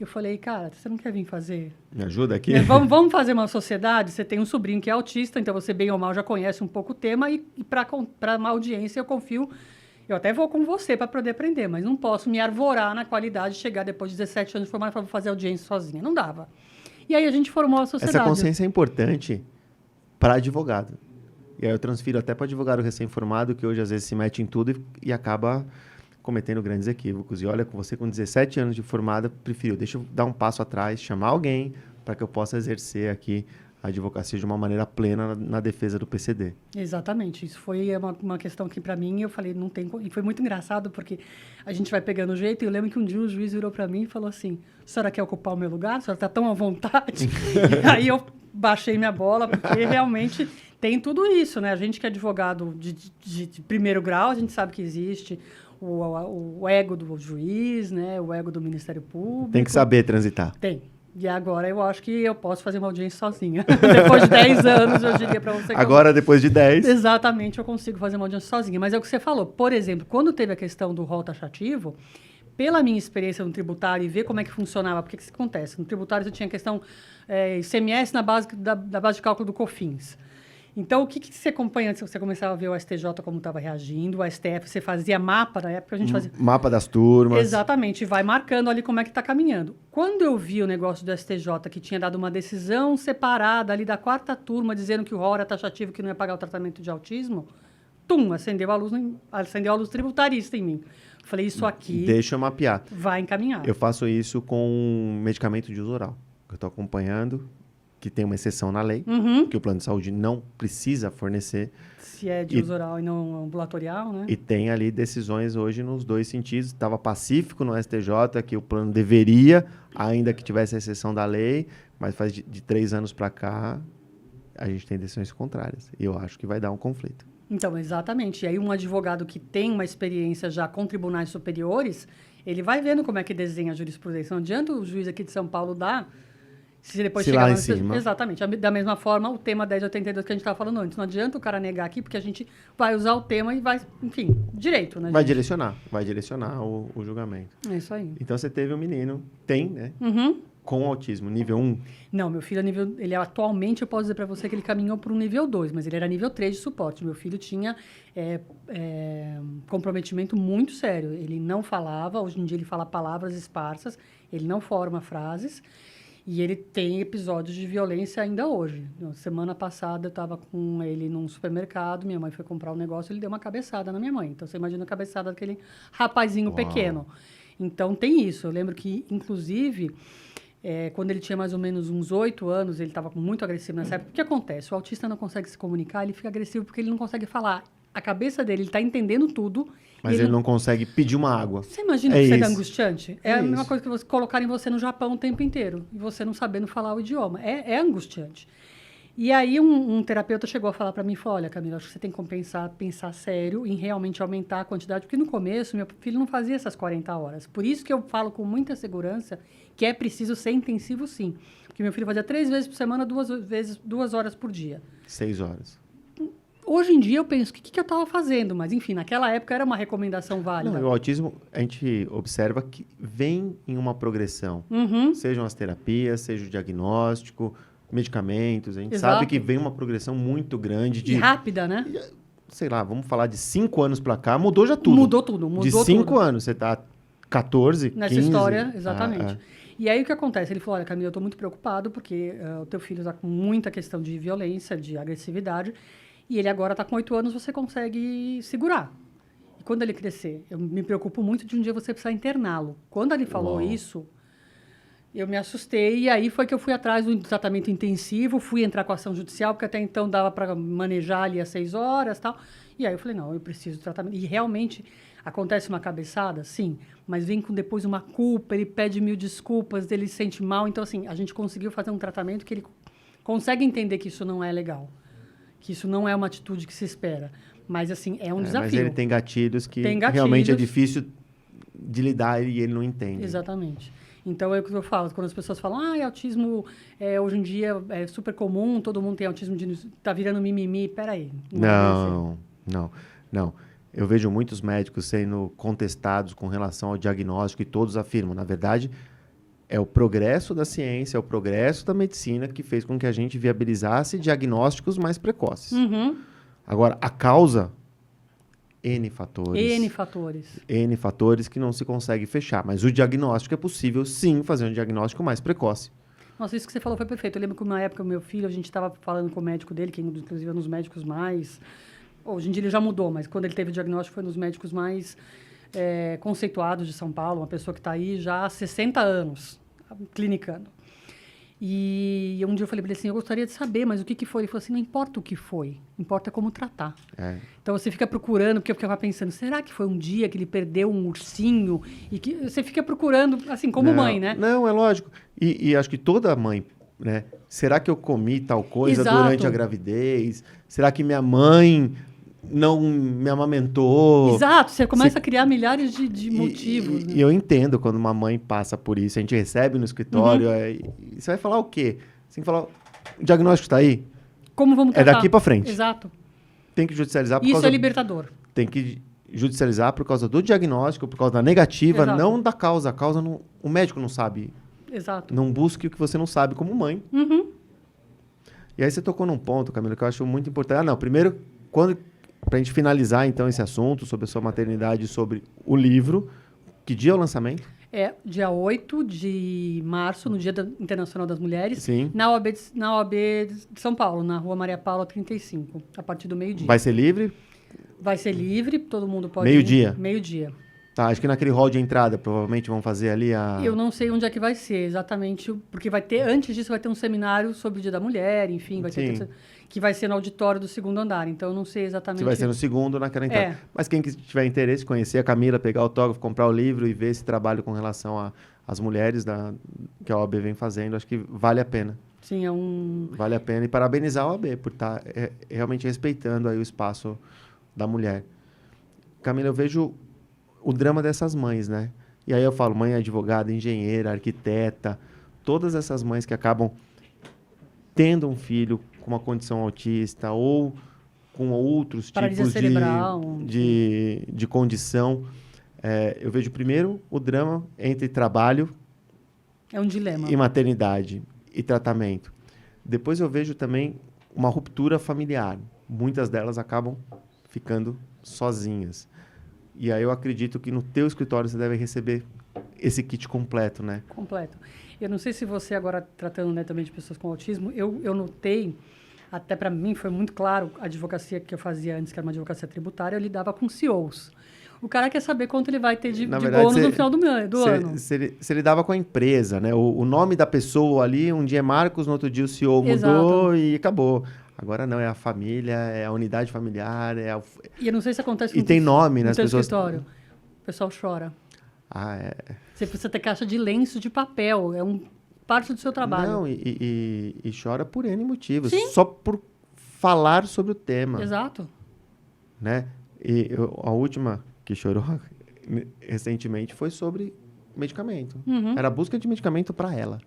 Eu falei, cara, você não quer vir fazer? Me ajuda aqui? Vamos fazer uma sociedade? Você tem um sobrinho que é autista, então você, bem ou mal, já conhece um pouco o tema, e para uma audiência eu confio. Eu até vou com você para poder aprender, mas não posso me arvorar na qualidade, chegar depois de 17 anos de formada para fazer audiência sozinha. Não dava. E aí a gente formou a sociedade. Essa consciência é importante para advogado. E aí eu transfiro até para advogado recém-formado, que hoje às vezes se mete em tudo e acaba cometendo grandes equívocos. E olha, você com 17 anos de formada, preferiu, deixa eu dar um passo atrás, chamar alguém para que eu possa exercer aqui a advocacia de uma maneira plena na defesa do PCD. Exatamente. Isso foi uma questão que, para mim, eu falei, não tem... E foi muito engraçado, porque a gente vai pegando o jeito. E eu lembro que um dia o juiz virou para mim e falou assim, a senhora quer ocupar o meu lugar? A senhora está tão à vontade? E aí eu baixei minha bola, porque realmente tem tudo isso, né? A gente que é advogado de primeiro grau, a gente sabe que existe o ego do juiz, né? O ego do Ministério Público. Tem que saber transitar. Tem. E agora eu acho que eu posso fazer uma audiência sozinha. Depois de 10 anos, eu diria para você que agora, depois de 10... Exatamente, eu consigo fazer uma audiência sozinha. Mas é o que você falou. Por exemplo, quando teve a questão do rol taxativo, pela minha experiência no tributário e ver como é que funcionava, porque que isso acontece? No tributário você tinha a questão ICMS na base da base de cálculo do COFINS. Então, o que você acompanha antes? Você começava a ver o STJ como estava reagindo, o STF, você fazia mapa, na época a gente fazia... Mapa das turmas. Exatamente, vai marcando ali como é que está caminhando. Quando eu vi o negócio do STJ, que tinha dado uma decisão separada ali da 4ª turma, dizendo que o rol era taxativo, que não ia pagar o tratamento de autismo, acendeu a luz tributarista em mim. Falei, isso aqui... Deixa eu mapear. Vai encaminhar. Eu faço isso com medicamento de uso oral. Eu estou acompanhando... que tem uma exceção na lei, que o plano de saúde não precisa fornecer. Se é de uso oral e não ambulatorial, né? E tem ali decisões hoje nos dois sentidos. Estava pacífico no STJ, que o plano deveria, ainda que tivesse a exceção da lei, mas faz de 3 anos para cá, a gente tem decisões contrárias. E eu acho que vai dar um conflito. Então, exatamente. E aí um advogado que tem uma experiência já com tribunais superiores, ele vai vendo como é que desenha a jurisprudência. Não adianta o juiz aqui de São Paulo dar... Se depois Se chegar lá em no- cima. Exatamente. Da mesma forma, o tema 1082 que a gente estava falando antes. Não adianta o cara negar aqui, porque a gente vai usar o tema e vai, enfim, direito, né, Vai gente? direcionar o julgamento. É isso aí. Então você teve um menino, tem, né? Uhum. Com autismo, nível 1. Não, meu filho é nível. Ele atualmente eu posso dizer para você que ele caminhou para um nível 2, mas ele era nível 3 de suporte. Meu filho tinha comprometimento muito sério. Ele não falava, hoje em dia ele fala palavras esparsas, ele não forma frases. E ele tem episódios de violência ainda hoje. Semana passada eu estava com ele num supermercado, minha mãe foi comprar um negócio, ele deu uma cabeçada na minha mãe. Então você imagina a cabeçada daquele rapazinho Uau. pequeno. Então tem isso. Eu lembro que, inclusive, quando ele tinha mais ou menos uns 8 anos, ele estava muito agressivo nessa época. O que acontece? O autista não consegue se comunicar, ele fica agressivo porque ele não consegue falar. A cabeça dele, ele está entendendo tudo. Mas ele não consegue pedir uma água. Você imagina É que seria isso. angustiante? É a mesma isso. coisa que você colocarem você no Japão o tempo inteiro e você não sabendo falar o idioma. É angustiante. E aí um terapeuta chegou a falar para mim, falou, olha, Camila, acho que você tem que pensar sério em realmente aumentar a quantidade, porque no começo meu filho não fazia essas 40 horas. Por isso que eu falo com muita segurança que é preciso ser intensivo sim. Porque meu filho fazia 3 vezes por semana, 2 horas por dia. 6 horas. Hoje em dia eu penso, o que eu estava fazendo? Mas, enfim, naquela época era uma recomendação válida. Não, o autismo, a gente observa que vem em uma progressão. Uhum. Sejam as terapias, seja o diagnóstico, medicamentos. A gente Exato. sabe que vem uma progressão muito grande E rápida, né? sei lá, vamos falar de 5 anos para cá, mudou já tudo. Mudou tudo, mudou de tudo. 5 anos, você tá 14, Nessa 15. história, exatamente. Ah, E aí o que acontece? Ele falou, olha, Camila, eu estou muito preocupado porque o teu filho está com muita questão de violência, de agressividade, e ele agora está com 8 anos, você consegue segurar. E quando ele crescer, eu me preocupo muito de um dia você precisar interná-lo. Quando ele falou Uau. isso, eu me assustei, e aí foi que eu fui atrás do tratamento intensivo, fui entrar com a ação judicial, porque até então dava para manejar ali às 6 horas e tal. E aí eu falei, não, eu preciso de tratamento. E realmente acontece uma cabeçada, sim, mas vem com depois uma culpa, ele pede 1000 desculpas, ele se sente mal. Então, assim, a gente conseguiu fazer um tratamento que ele consegue entender que isso não é legal, que isso não é uma atitude que se espera. Mas, assim, é um desafio. Mas ele tem gatilhos que Tem realmente é gatilhos. difícil de lidar e ele não entende. Exatamente. Então, é o que eu falo. Quando as pessoas falam, autismo hoje em dia é super comum, todo mundo tem autismo, tá virando mimimi. Peraí. Não. Eu vejo muitos médicos sendo contestados com relação ao diagnóstico e todos afirmam, na verdade, é o progresso da ciência, é o progresso da medicina que fez com que a gente viabilizasse diagnósticos mais precoces. Uhum. Agora, a causa, N fatores. N fatores. N fatores que não se consegue fechar. Mas o diagnóstico é possível, sim, fazer um diagnóstico mais precoce. Nossa, isso que você falou foi perfeito. Eu lembro que uma época, o meu filho, a gente estava falando com o médico dele, que inclusive é um dos médicos mais... Hoje em dia ele já mudou, mas quando ele teve o diagnóstico foi um dos médicos mais conceituados de São Paulo, uma pessoa que está aí já há 60 anos, clinicando. E um dia eu falei para ele assim, eu gostaria de saber, mas o que foi? Ele falou assim, não importa o que foi, importa como tratar. Então você fica procurando, porque eu ficava pensando, será que foi um dia que ele perdeu um ursinho? E que você fica procurando, assim, como mãe, né? Não, é lógico. E acho que toda mãe, né? Será que eu comi tal coisa Exato. durante a gravidez? Será que minha mãe não me amamentou? Exato, você começa a criar milhares de motivos. E eu entendo quando uma mãe passa por isso, a gente recebe no escritório, e você vai falar o quê? Você tem que falar, o diagnóstico está aí? Como vamos tratar? É daqui para frente. Exato. Tem que judicializar por Isso causa... é libertador. Tem que judicializar por causa do diagnóstico, por causa da negativa, Exato. não da causa. A causa não, o médico não sabe. Exato. Não busque o que você não sabe como mãe. Uhum. E aí você tocou num ponto, Camila, que eu acho muito importante. Primeiro, para a gente finalizar então esse assunto sobre a sua maternidade, sobre o livro, que dia é o lançamento? É dia 8 de março, no Dia Internacional das Mulheres, Sim. na OAB de São Paulo, na Rua Maria Paula 35, a partir do meio-dia. Vai ser livre? Vai ser livre, todo mundo pode Meio-dia? Meio-dia. Tá, acho que naquele hall de entrada, provavelmente vão fazer ali a... Eu não sei onde é que vai ser exatamente, porque vai ter, antes disso vai ter um seminário sobre o Dia da Mulher, enfim, vai ter, que vai ser no auditório do 2º andar, então eu não sei exatamente... Se vai ser no 2º, naquela entrada. Mas quem tiver interesse, conhecer a Camila, pegar o autógrafo, comprar o livro e ver esse trabalho com relação às mulheres que a OAB vem fazendo, acho que vale a pena. Sim, é um... Vale a pena. E parabenizar a OAB por estar realmente respeitando aí o espaço da mulher. Camila, eu vejo o drama dessas mães, né? E aí eu falo, mãe advogada, engenheira, arquiteta, todas essas mães que acabam tendo um filho com uma condição autista ou com outros Paralisia tipos cerebral. de condição. Eu vejo primeiro o drama entre trabalho É um dilema. e maternidade e tratamento. Depois eu vejo também uma ruptura familiar. Muitas delas acabam ficando sozinhas. E aí eu acredito que no teu escritório você deve receber esse kit completo, né? Completo. Eu não sei se você agora, tratando, né, também de pessoas com autismo, eu notei, até para mim foi muito claro, a advocacia que eu fazia antes, que era uma advocacia tributária, eu lidava com CEOs. O cara quer saber quanto ele vai ter de bônus no final do ano. Você lidava com a empresa, né? O nome da pessoa ali, um dia é Marcos, no outro dia o CEO mudou. Exato. E acabou. Agora não, é a família, é a unidade familiar, E eu não sei se acontece e tem nome, né? no As seu pessoas... escritório. O pessoal chora. É. Você precisa ter caixa de lenço de papel. É parte do seu trabalho. Não, e chora por N motivos. Sim. Só por falar sobre o tema. Exato. Né? A última que chorou recentemente foi sobre medicamento. Uhum. Era a busca de medicamento para ela.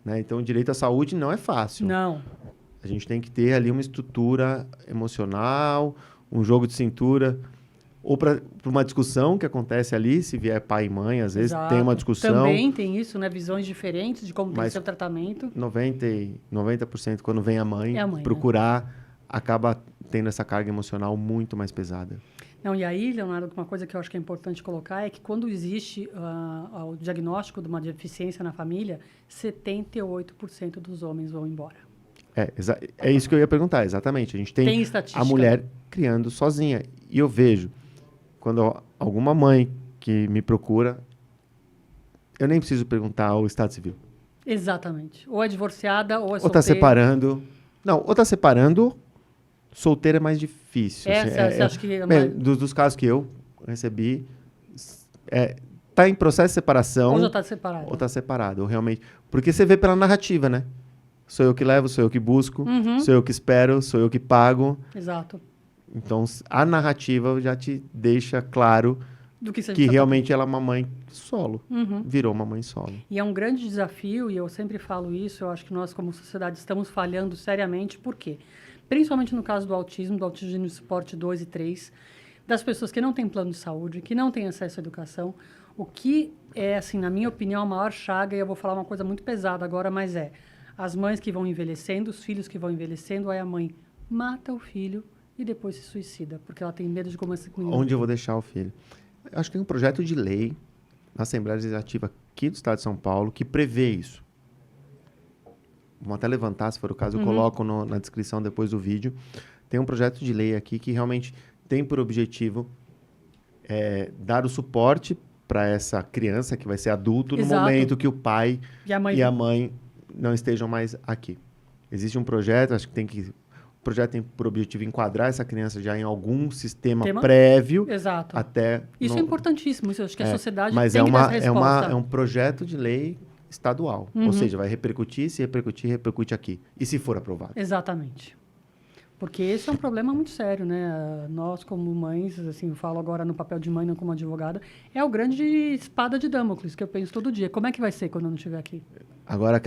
Né? Então, o direito à saúde não é fácil. Não. A gente tem que ter ali uma estrutura emocional, um jogo de cintura, ou para uma discussão que acontece ali, se vier pai e mãe, às vezes Exato. tem uma discussão. Também tem isso, né? Visões diferentes de como tem que ser o tratamento. 90% quando vem a mãe, procurar, acaba tendo essa carga emocional muito mais pesada. Não, e aí, Leonardo, uma coisa que eu acho que é importante colocar é que quando existe o diagnóstico de uma deficiência na família, 78% dos homens vão embora. É isso que eu ia perguntar, exatamente. A gente tem estatística. A mulher criando sozinha. E eu vejo, quando alguma mãe que me procura, eu nem preciso perguntar o estado civil. Exatamente. Ou é divorciada, ou é solteira. Ou está separando. Não, ou está separando, solteira é mais difícil. Você acha que... Dos casos que eu recebi, está em processo de separação. Ou já está separado. Ou está separado, ou realmente... Porque você vê pela narrativa, né? Sou eu que levo, sou eu que busco, sou eu que espero, sou eu que pago. Exato. Então, a narrativa já te deixa claro do que realmente ela é uma mãe solo. Virou uma mãe solo. E é um grande desafio, e eu sempre falo isso, eu acho que nós, como sociedade, estamos falhando seriamente. Por quê? Principalmente no caso do autismo de suporte 2 e 3, das pessoas que não têm plano de saúde, que não têm acesso à educação. O que é, assim, na minha opinião, a maior chaga, e eu vou falar uma coisa muito pesada agora, mas as mães que vão envelhecendo, os filhos que vão envelhecendo, aí a mãe mata o filho e depois se suicida, porque ela tem medo de como esse menino... Onde eu vou deixar o filho? Eu acho que tem um projeto de lei na Assembleia Legislativa aqui do Estado de São Paulo que prevê isso. Vamos até levantar, se for o caso, eu coloco na descrição depois do vídeo. Tem um projeto de lei aqui que realmente tem por objetivo dar o suporte para essa criança que vai ser adulto no momento que o pai e a mãe não estejam mais aqui. Existe um projeto, acho que o projeto tem por objetivo enquadrar essa criança já em algum sistema prévio. Exato. Até isso é importantíssimo, isso, acho que a sociedade mas tem que dar essa resposta. É um projeto de lei estadual. Ou seja, vai repercutir, se repercutir, repercute aqui. E se for aprovado? Exatamente. Porque esse é um problema muito sério, né? Nós, como mães, assim, eu falo agora no papel de mãe, não como advogada, é o grande espada de Damocles que eu penso todo dia. Como é que vai ser quando eu não estiver aqui? Agora,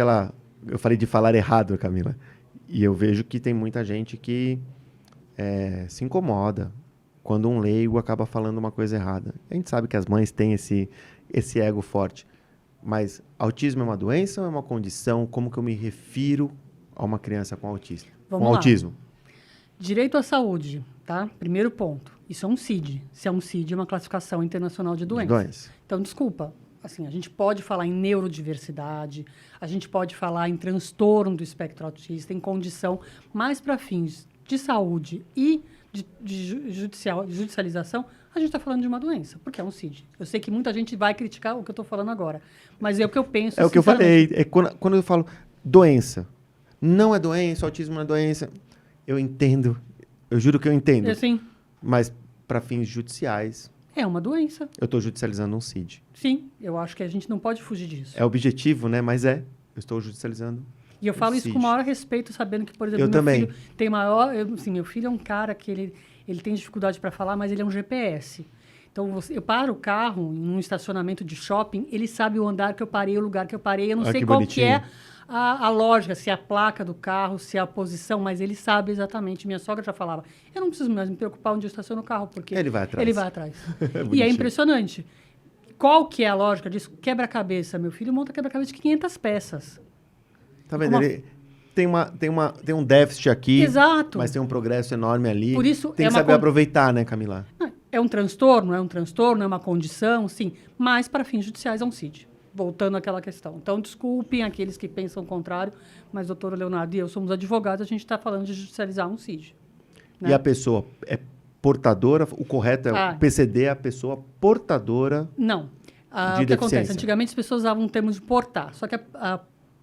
eu falei de falar errado, Camila. E eu vejo que tem muita gente que se incomoda quando um leigo acaba falando uma coisa errada. A gente sabe que as mães têm esse ego forte. Mas autismo é uma doença ou é uma condição? Como que eu me refiro a uma criança com autismo? Autismo. Direito à saúde, tá? Primeiro ponto. Isso é um CID. Se é um CID, é uma classificação internacional de doença. Então, desculpa. Assim, a gente pode falar em neurodiversidade, a gente pode falar em transtorno do espectro autista, em condição, mas para fins de saúde e de judicialização, a gente está falando de uma doença, porque é um CID. Eu sei que muita gente vai criticar o que eu estou falando agora, mas é o que eu penso. É o que eu falei. Quando eu falo doença, não é doença, autismo não é doença, eu entendo, eu juro que eu entendo. Sim. Mas para fins judiciais... É uma doença. Eu estou judicializando um CID. Sim, eu acho que a gente não pode fugir disso. É objetivo, né? Mas eu estou judicializando. E eu falo isso com o maior respeito, sabendo que, por exemplo, filho tem maior... meu filho é um cara que ele tem dificuldade para falar, mas ele é um GPS. Então, eu paro o carro em um estacionamento de shopping, ele sabe o andar que eu parei, o lugar que eu parei. Eu não sei qual que é a lógica, se é a placa do carro, se é a posição, mas ele sabe exatamente. Minha sogra já falava, eu não preciso mais me preocupar onde eu estaciono o carro, porque ele vai atrás. Ele vai atrás. E é impressionante. Qual que é a lógica disso? Quebra-cabeça. Meu filho monta quebra-cabeça de 500 peças. Tá vendo? Ele tem um déficit aqui, Exato. Mas tem um progresso enorme ali. Por isso tem que saber aproveitar, né, Camila? É um transtorno, é uma condição, sim. Mas, para fins judiciais, é um CID. Voltando àquela questão. Então, desculpem aqueles que pensam o contrário, mas, doutora Leonardo e eu somos advogados, a gente está falando de judicializar um CID. Né? E a pessoa é portadora, o correto é o PCD, a pessoa portadora Não. O que acontece? Antigamente as pessoas usavam o termo de portar. Só que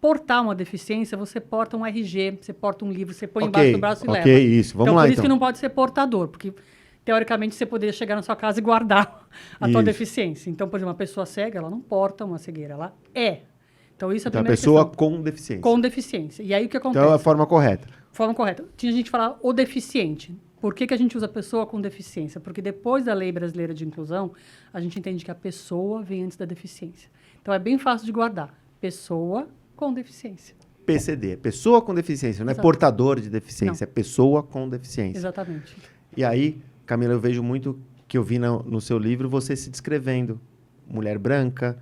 portar uma deficiência, você porta um RG, você porta um livro, você põe embaixo do braço e leva. Ok, isso. Vamos lá, Por isso que não pode ser portador, porque teoricamente você poderia chegar na sua casa e guardar a tua deficiência. Então, por exemplo, uma pessoa cega, ela não porta uma cegueira, ela é. Então, isso é a primeira pessoa questão. com deficiência. Com deficiência. E aí o que acontece? Então, é a forma correta. Forma correta. Tinha gente que falava o deficiente. Por que a gente usa pessoa com deficiência? Porque depois da Lei Brasileira de Inclusão, a gente entende que a pessoa vem antes da deficiência. Então, é bem fácil de guardar. Pessoa com deficiência. PCD, pessoa com deficiência, não é portador de deficiência, é pessoa com deficiência. Exatamente. E aí, Camila, eu vejo muito que eu vi no seu livro você se descrevendo. Mulher branca,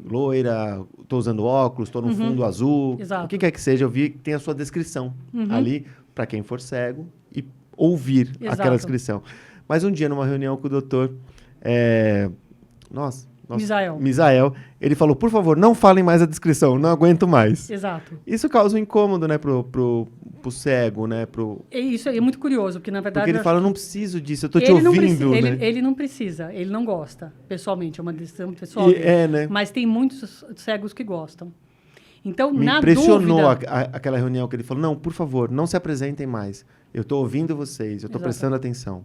loira, estou usando óculos, estou no fundo azul. Exato. O que quer que seja, eu vi que tem a sua descrição ali, para quem for cego, e ouvir aquela descrição. Mas um dia, numa reunião com o doutor, Misael, ele falou, por favor, não falem mais a descrição, não aguento mais. Exato. Isso causa um incômodo, né, pro cego, né, Isso aí é muito curioso, porque na verdade... Porque ele fala, eu não preciso disso, eu tô te ouvindo, né? Ele não precisa, ele não gosta, pessoalmente, é uma decisão pessoal dele. Né? Mas tem muitos cegos que gostam. Então, Me impressionou aquela reunião que ele falou, não, por favor, não se apresentem mais, eu tô ouvindo vocês, eu tô prestando atenção.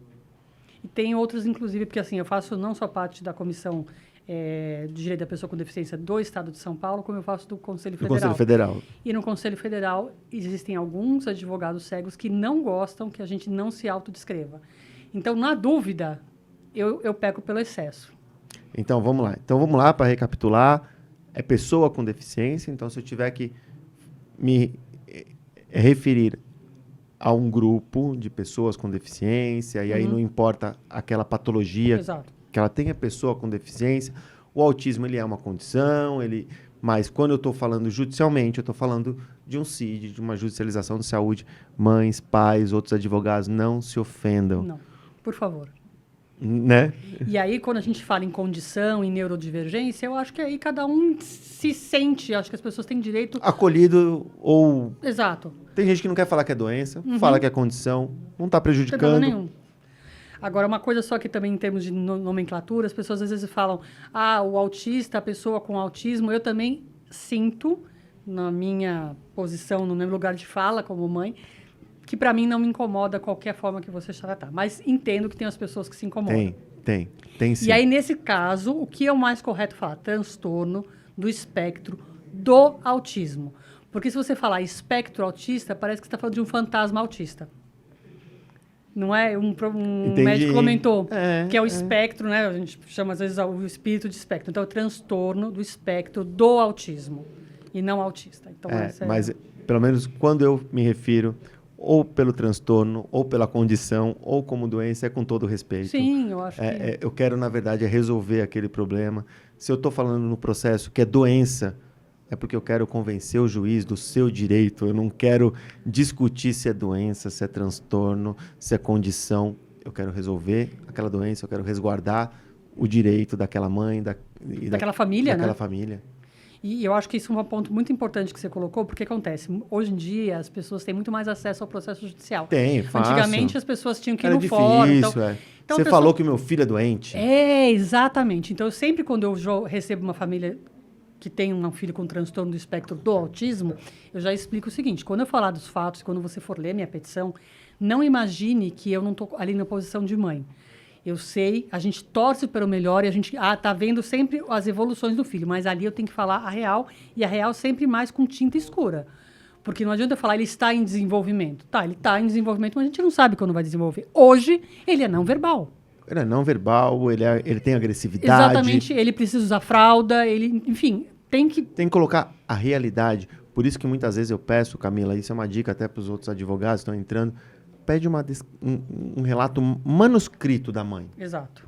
E tem outros, inclusive, porque assim, eu faço não só parte da comissão de Direito da Pessoa com Deficiência do Estado de São Paulo, como eu faço do Conselho Federal. Do Conselho Federal. E no Conselho Federal existem alguns advogados cegos que não gostam que a gente não se autodescreva. Então, na dúvida, eu peco pelo excesso. Então, vamos lá para recapitular. É pessoa com deficiência, então se eu tiver que me referir a um grupo de pessoas com deficiência, e aí não importa aquela patologia... Exato. Que ela tenha pessoa com deficiência. O autismo, ele é uma condição, mas quando eu estou falando judicialmente, eu estou falando de um CID, de uma judicialização de saúde. Mães, pais, outros advogados, não se ofendam. Não, por favor. Né? E aí, quando a gente fala em condição, em neurodivergência, eu acho que aí cada um se sente, acho que as pessoas têm direito... Acolhido ou... Exato. Tem gente que não quer falar que é doença, fala que é condição, não está prejudicando. Não tem problema nenhum. Agora, uma coisa só que também em termos de nomenclatura, as pessoas às vezes falam, o autista, a pessoa com autismo, eu também sinto, na minha posição, no meu lugar de fala como mãe, que para mim não me incomoda qualquer forma que você tratar. Mas entendo que tem as pessoas que se incomodam. Tem sim. E aí, nesse caso, o que é o mais correto falar? Transtorno do espectro do autismo. Porque se você falar espectro autista, parece que você está falando de um fantasma autista. Não é? Um médico comentou que é o espectro, né? A gente chama, às vezes, o espírito de espectro. Então, é o transtorno do espectro do autismo e não autista. Então, mas, pelo menos, quando eu me refiro ou pelo transtorno, ou pela condição, ou como doença, é com todo respeito. Sim, eu acho que... eu quero, na verdade, resolver aquele problema. Se eu estou falando no processo que é doença, é porque eu quero convencer o juiz do seu direito. Eu não quero discutir se é doença, se é transtorno, se é condição. Eu quero resolver aquela doença, eu quero resguardar o direito daquela mãe, daquela família, daquela né? família. E eu acho que isso é um ponto muito importante que você colocou, porque acontece, hoje em dia as pessoas têm muito mais acesso ao processo judicial. Tem, fácil. Antigamente as pessoas tinham que ir Era no difícil, fórum. Então, você falou que meu filho é doente. Exatamente. Então, sempre quando eu recebo uma família que tem um filho com transtorno do espectro do autismo, eu já explico o seguinte, quando eu falar dos fatos, quando você for ler minha petição, não imagine que eu não estou ali na posição de mãe. Eu sei, a gente torce pelo melhor e a gente tá vendo sempre as evoluções do filho, mas ali eu tenho que falar a real, e a real sempre mais com tinta escura. Porque não adianta eu falar, ele está em desenvolvimento. Tá, ele está em desenvolvimento, mas a gente não sabe quando vai desenvolver. Hoje, ele é não verbal. Ele é não verbal, ele tem agressividade. Exatamente, ele precisa usar fralda, ele, enfim, tem que... Tem que colocar a realidade. Por isso que muitas vezes eu peço, Camila, isso é uma dica até para os outros advogados que estão entrando, pede um relato manuscrito da mãe. Exato.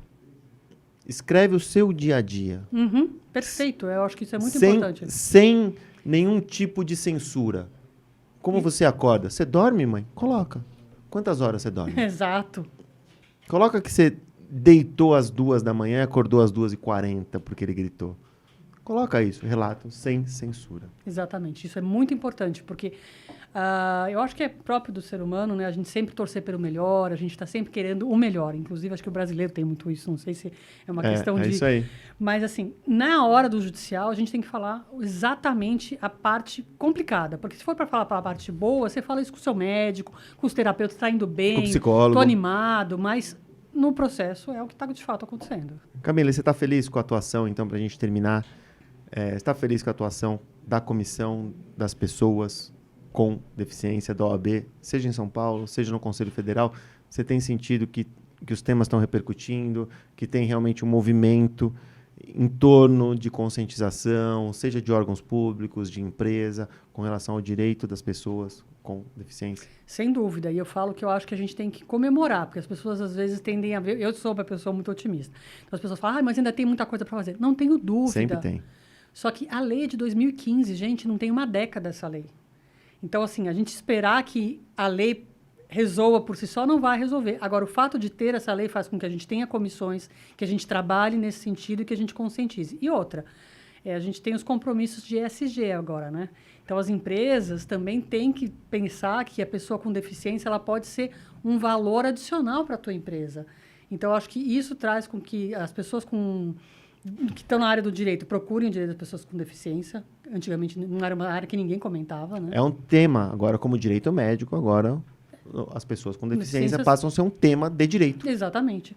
Escreve o seu dia a dia. Uhum, perfeito, eu acho que isso é muito importante. Sem nenhum tipo de censura. Como você acorda? Você dorme, mãe? Coloca. Quantas horas você dorme? Exato. Coloca que você deitou às 2 da manhã e acordou às 2h40 porque ele gritou. Coloca isso, relato, sem censura. Exatamente, isso é muito importante, porque eu acho que é próprio do ser humano, né? A gente sempre torcer pelo melhor, a gente está sempre querendo o melhor. Inclusive, acho que o brasileiro tem muito isso, não sei se é uma questão de... É isso aí. Mas, assim, na hora do judicial, a gente tem que falar exatamente a parte complicada. Porque se for para falar a parte boa, você fala isso com o seu médico, com os terapeutas, está indo bem, com o psicólogo. estou animado, mas no processo é o que está de fato acontecendo. Camila, você está feliz com a atuação, então, para a gente terminar? Você está feliz com a atuação da comissão das pessoas com deficiência da OAB, seja em São Paulo, seja no Conselho Federal? Você tem sentido que os temas estão repercutindo, que tem realmente um movimento em torno de conscientização, seja de órgãos públicos, de empresa, com relação ao direito das pessoas com deficiência? Sem dúvida. E eu falo que eu acho que a gente tem que comemorar, porque as pessoas às vezes tendem a ver... Eu sou uma pessoa muito otimista. Então as pessoas falam, mas ainda tem muita coisa para fazer. Não tenho dúvida. Sempre tem. Só que a lei é de 2015, gente, não tem uma década essa lei. Então, assim, a gente esperar que a lei resolva por si só não vai resolver. Agora, o fato de ter essa lei faz com que a gente tenha comissões, que a gente trabalhe nesse sentido e que a gente conscientize. E outra, a gente tem os compromissos de ESG agora, né? Então, as empresas também têm que pensar que a pessoa com deficiência ela pode ser um valor adicional para a tua empresa. Então, eu acho que isso traz com que as pessoas que estão na área do direito procurem o direito das pessoas com deficiência. Antigamente não era uma área que ninguém comentava, né? É um tema, agora como direito médico, agora as pessoas com deficiência passam a ser um tema de direito. Exatamente.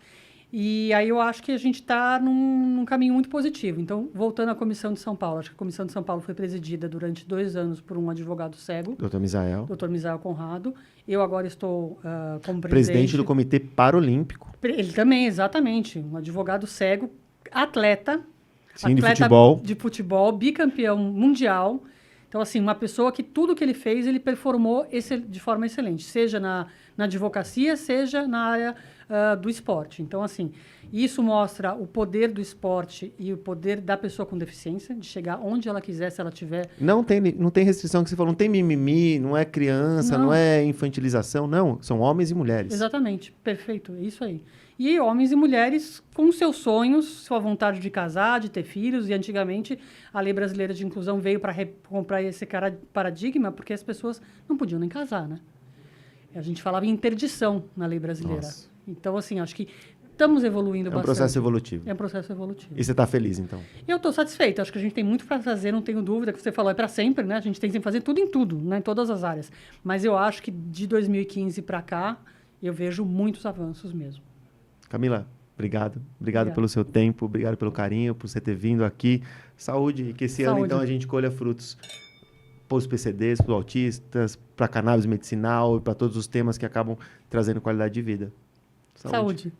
E aí eu acho que a gente está num caminho muito positivo. Então, voltando à Comissão de São Paulo, acho que a Comissão de São Paulo foi presidida durante 2 anos por um advogado cego. Dr. Misael. Dr. Misael Conrado. Eu agora estou como presidente do Comitê Paralímpico. Ele também, exatamente. Um advogado cego, atleta. Sim, atleta de futebol, bicampeão mundial. Então, assim, uma pessoa que tudo que ele fez, ele performou de forma excelente. Seja na advocacia, seja na área do esporte. Então, assim, isso mostra o poder do esporte e o poder da pessoa com deficiência, de chegar onde ela quiser, se ela tiver... Não tem restrição, que você falou, não tem mimimi, não é criança, não é infantilização, não. São homens e mulheres. Exatamente, perfeito, é isso aí. E homens e mulheres com seus sonhos, sua vontade de casar, de ter filhos. E antigamente a Lei Brasileira de Inclusão veio para comprar esse paradigma, porque as pessoas não podiam nem casar, né? A gente falava em interdição na lei brasileira. Nossa. Então, assim, acho que estamos evoluindo bastante. É um processo evolutivo. É um processo evolutivo. E você está feliz, então? Eu estou satisfeita. Acho que a gente tem muito para fazer, não tenho dúvida. Que você falou, é para sempre, né? A gente tem que fazer tudo em tudo, né? Em todas as áreas. Mas eu acho que de 2015 para cá, eu vejo muitos avanços mesmo. Camila, obrigado. Obrigado pelo seu tempo, obrigado pelo carinho, por você ter vindo aqui. Saúde, e que esse ano, então, a gente colha frutos para os PCDs, para os autistas, para a cannabis medicinal e para todos os temas que acabam trazendo qualidade de vida. Saúde.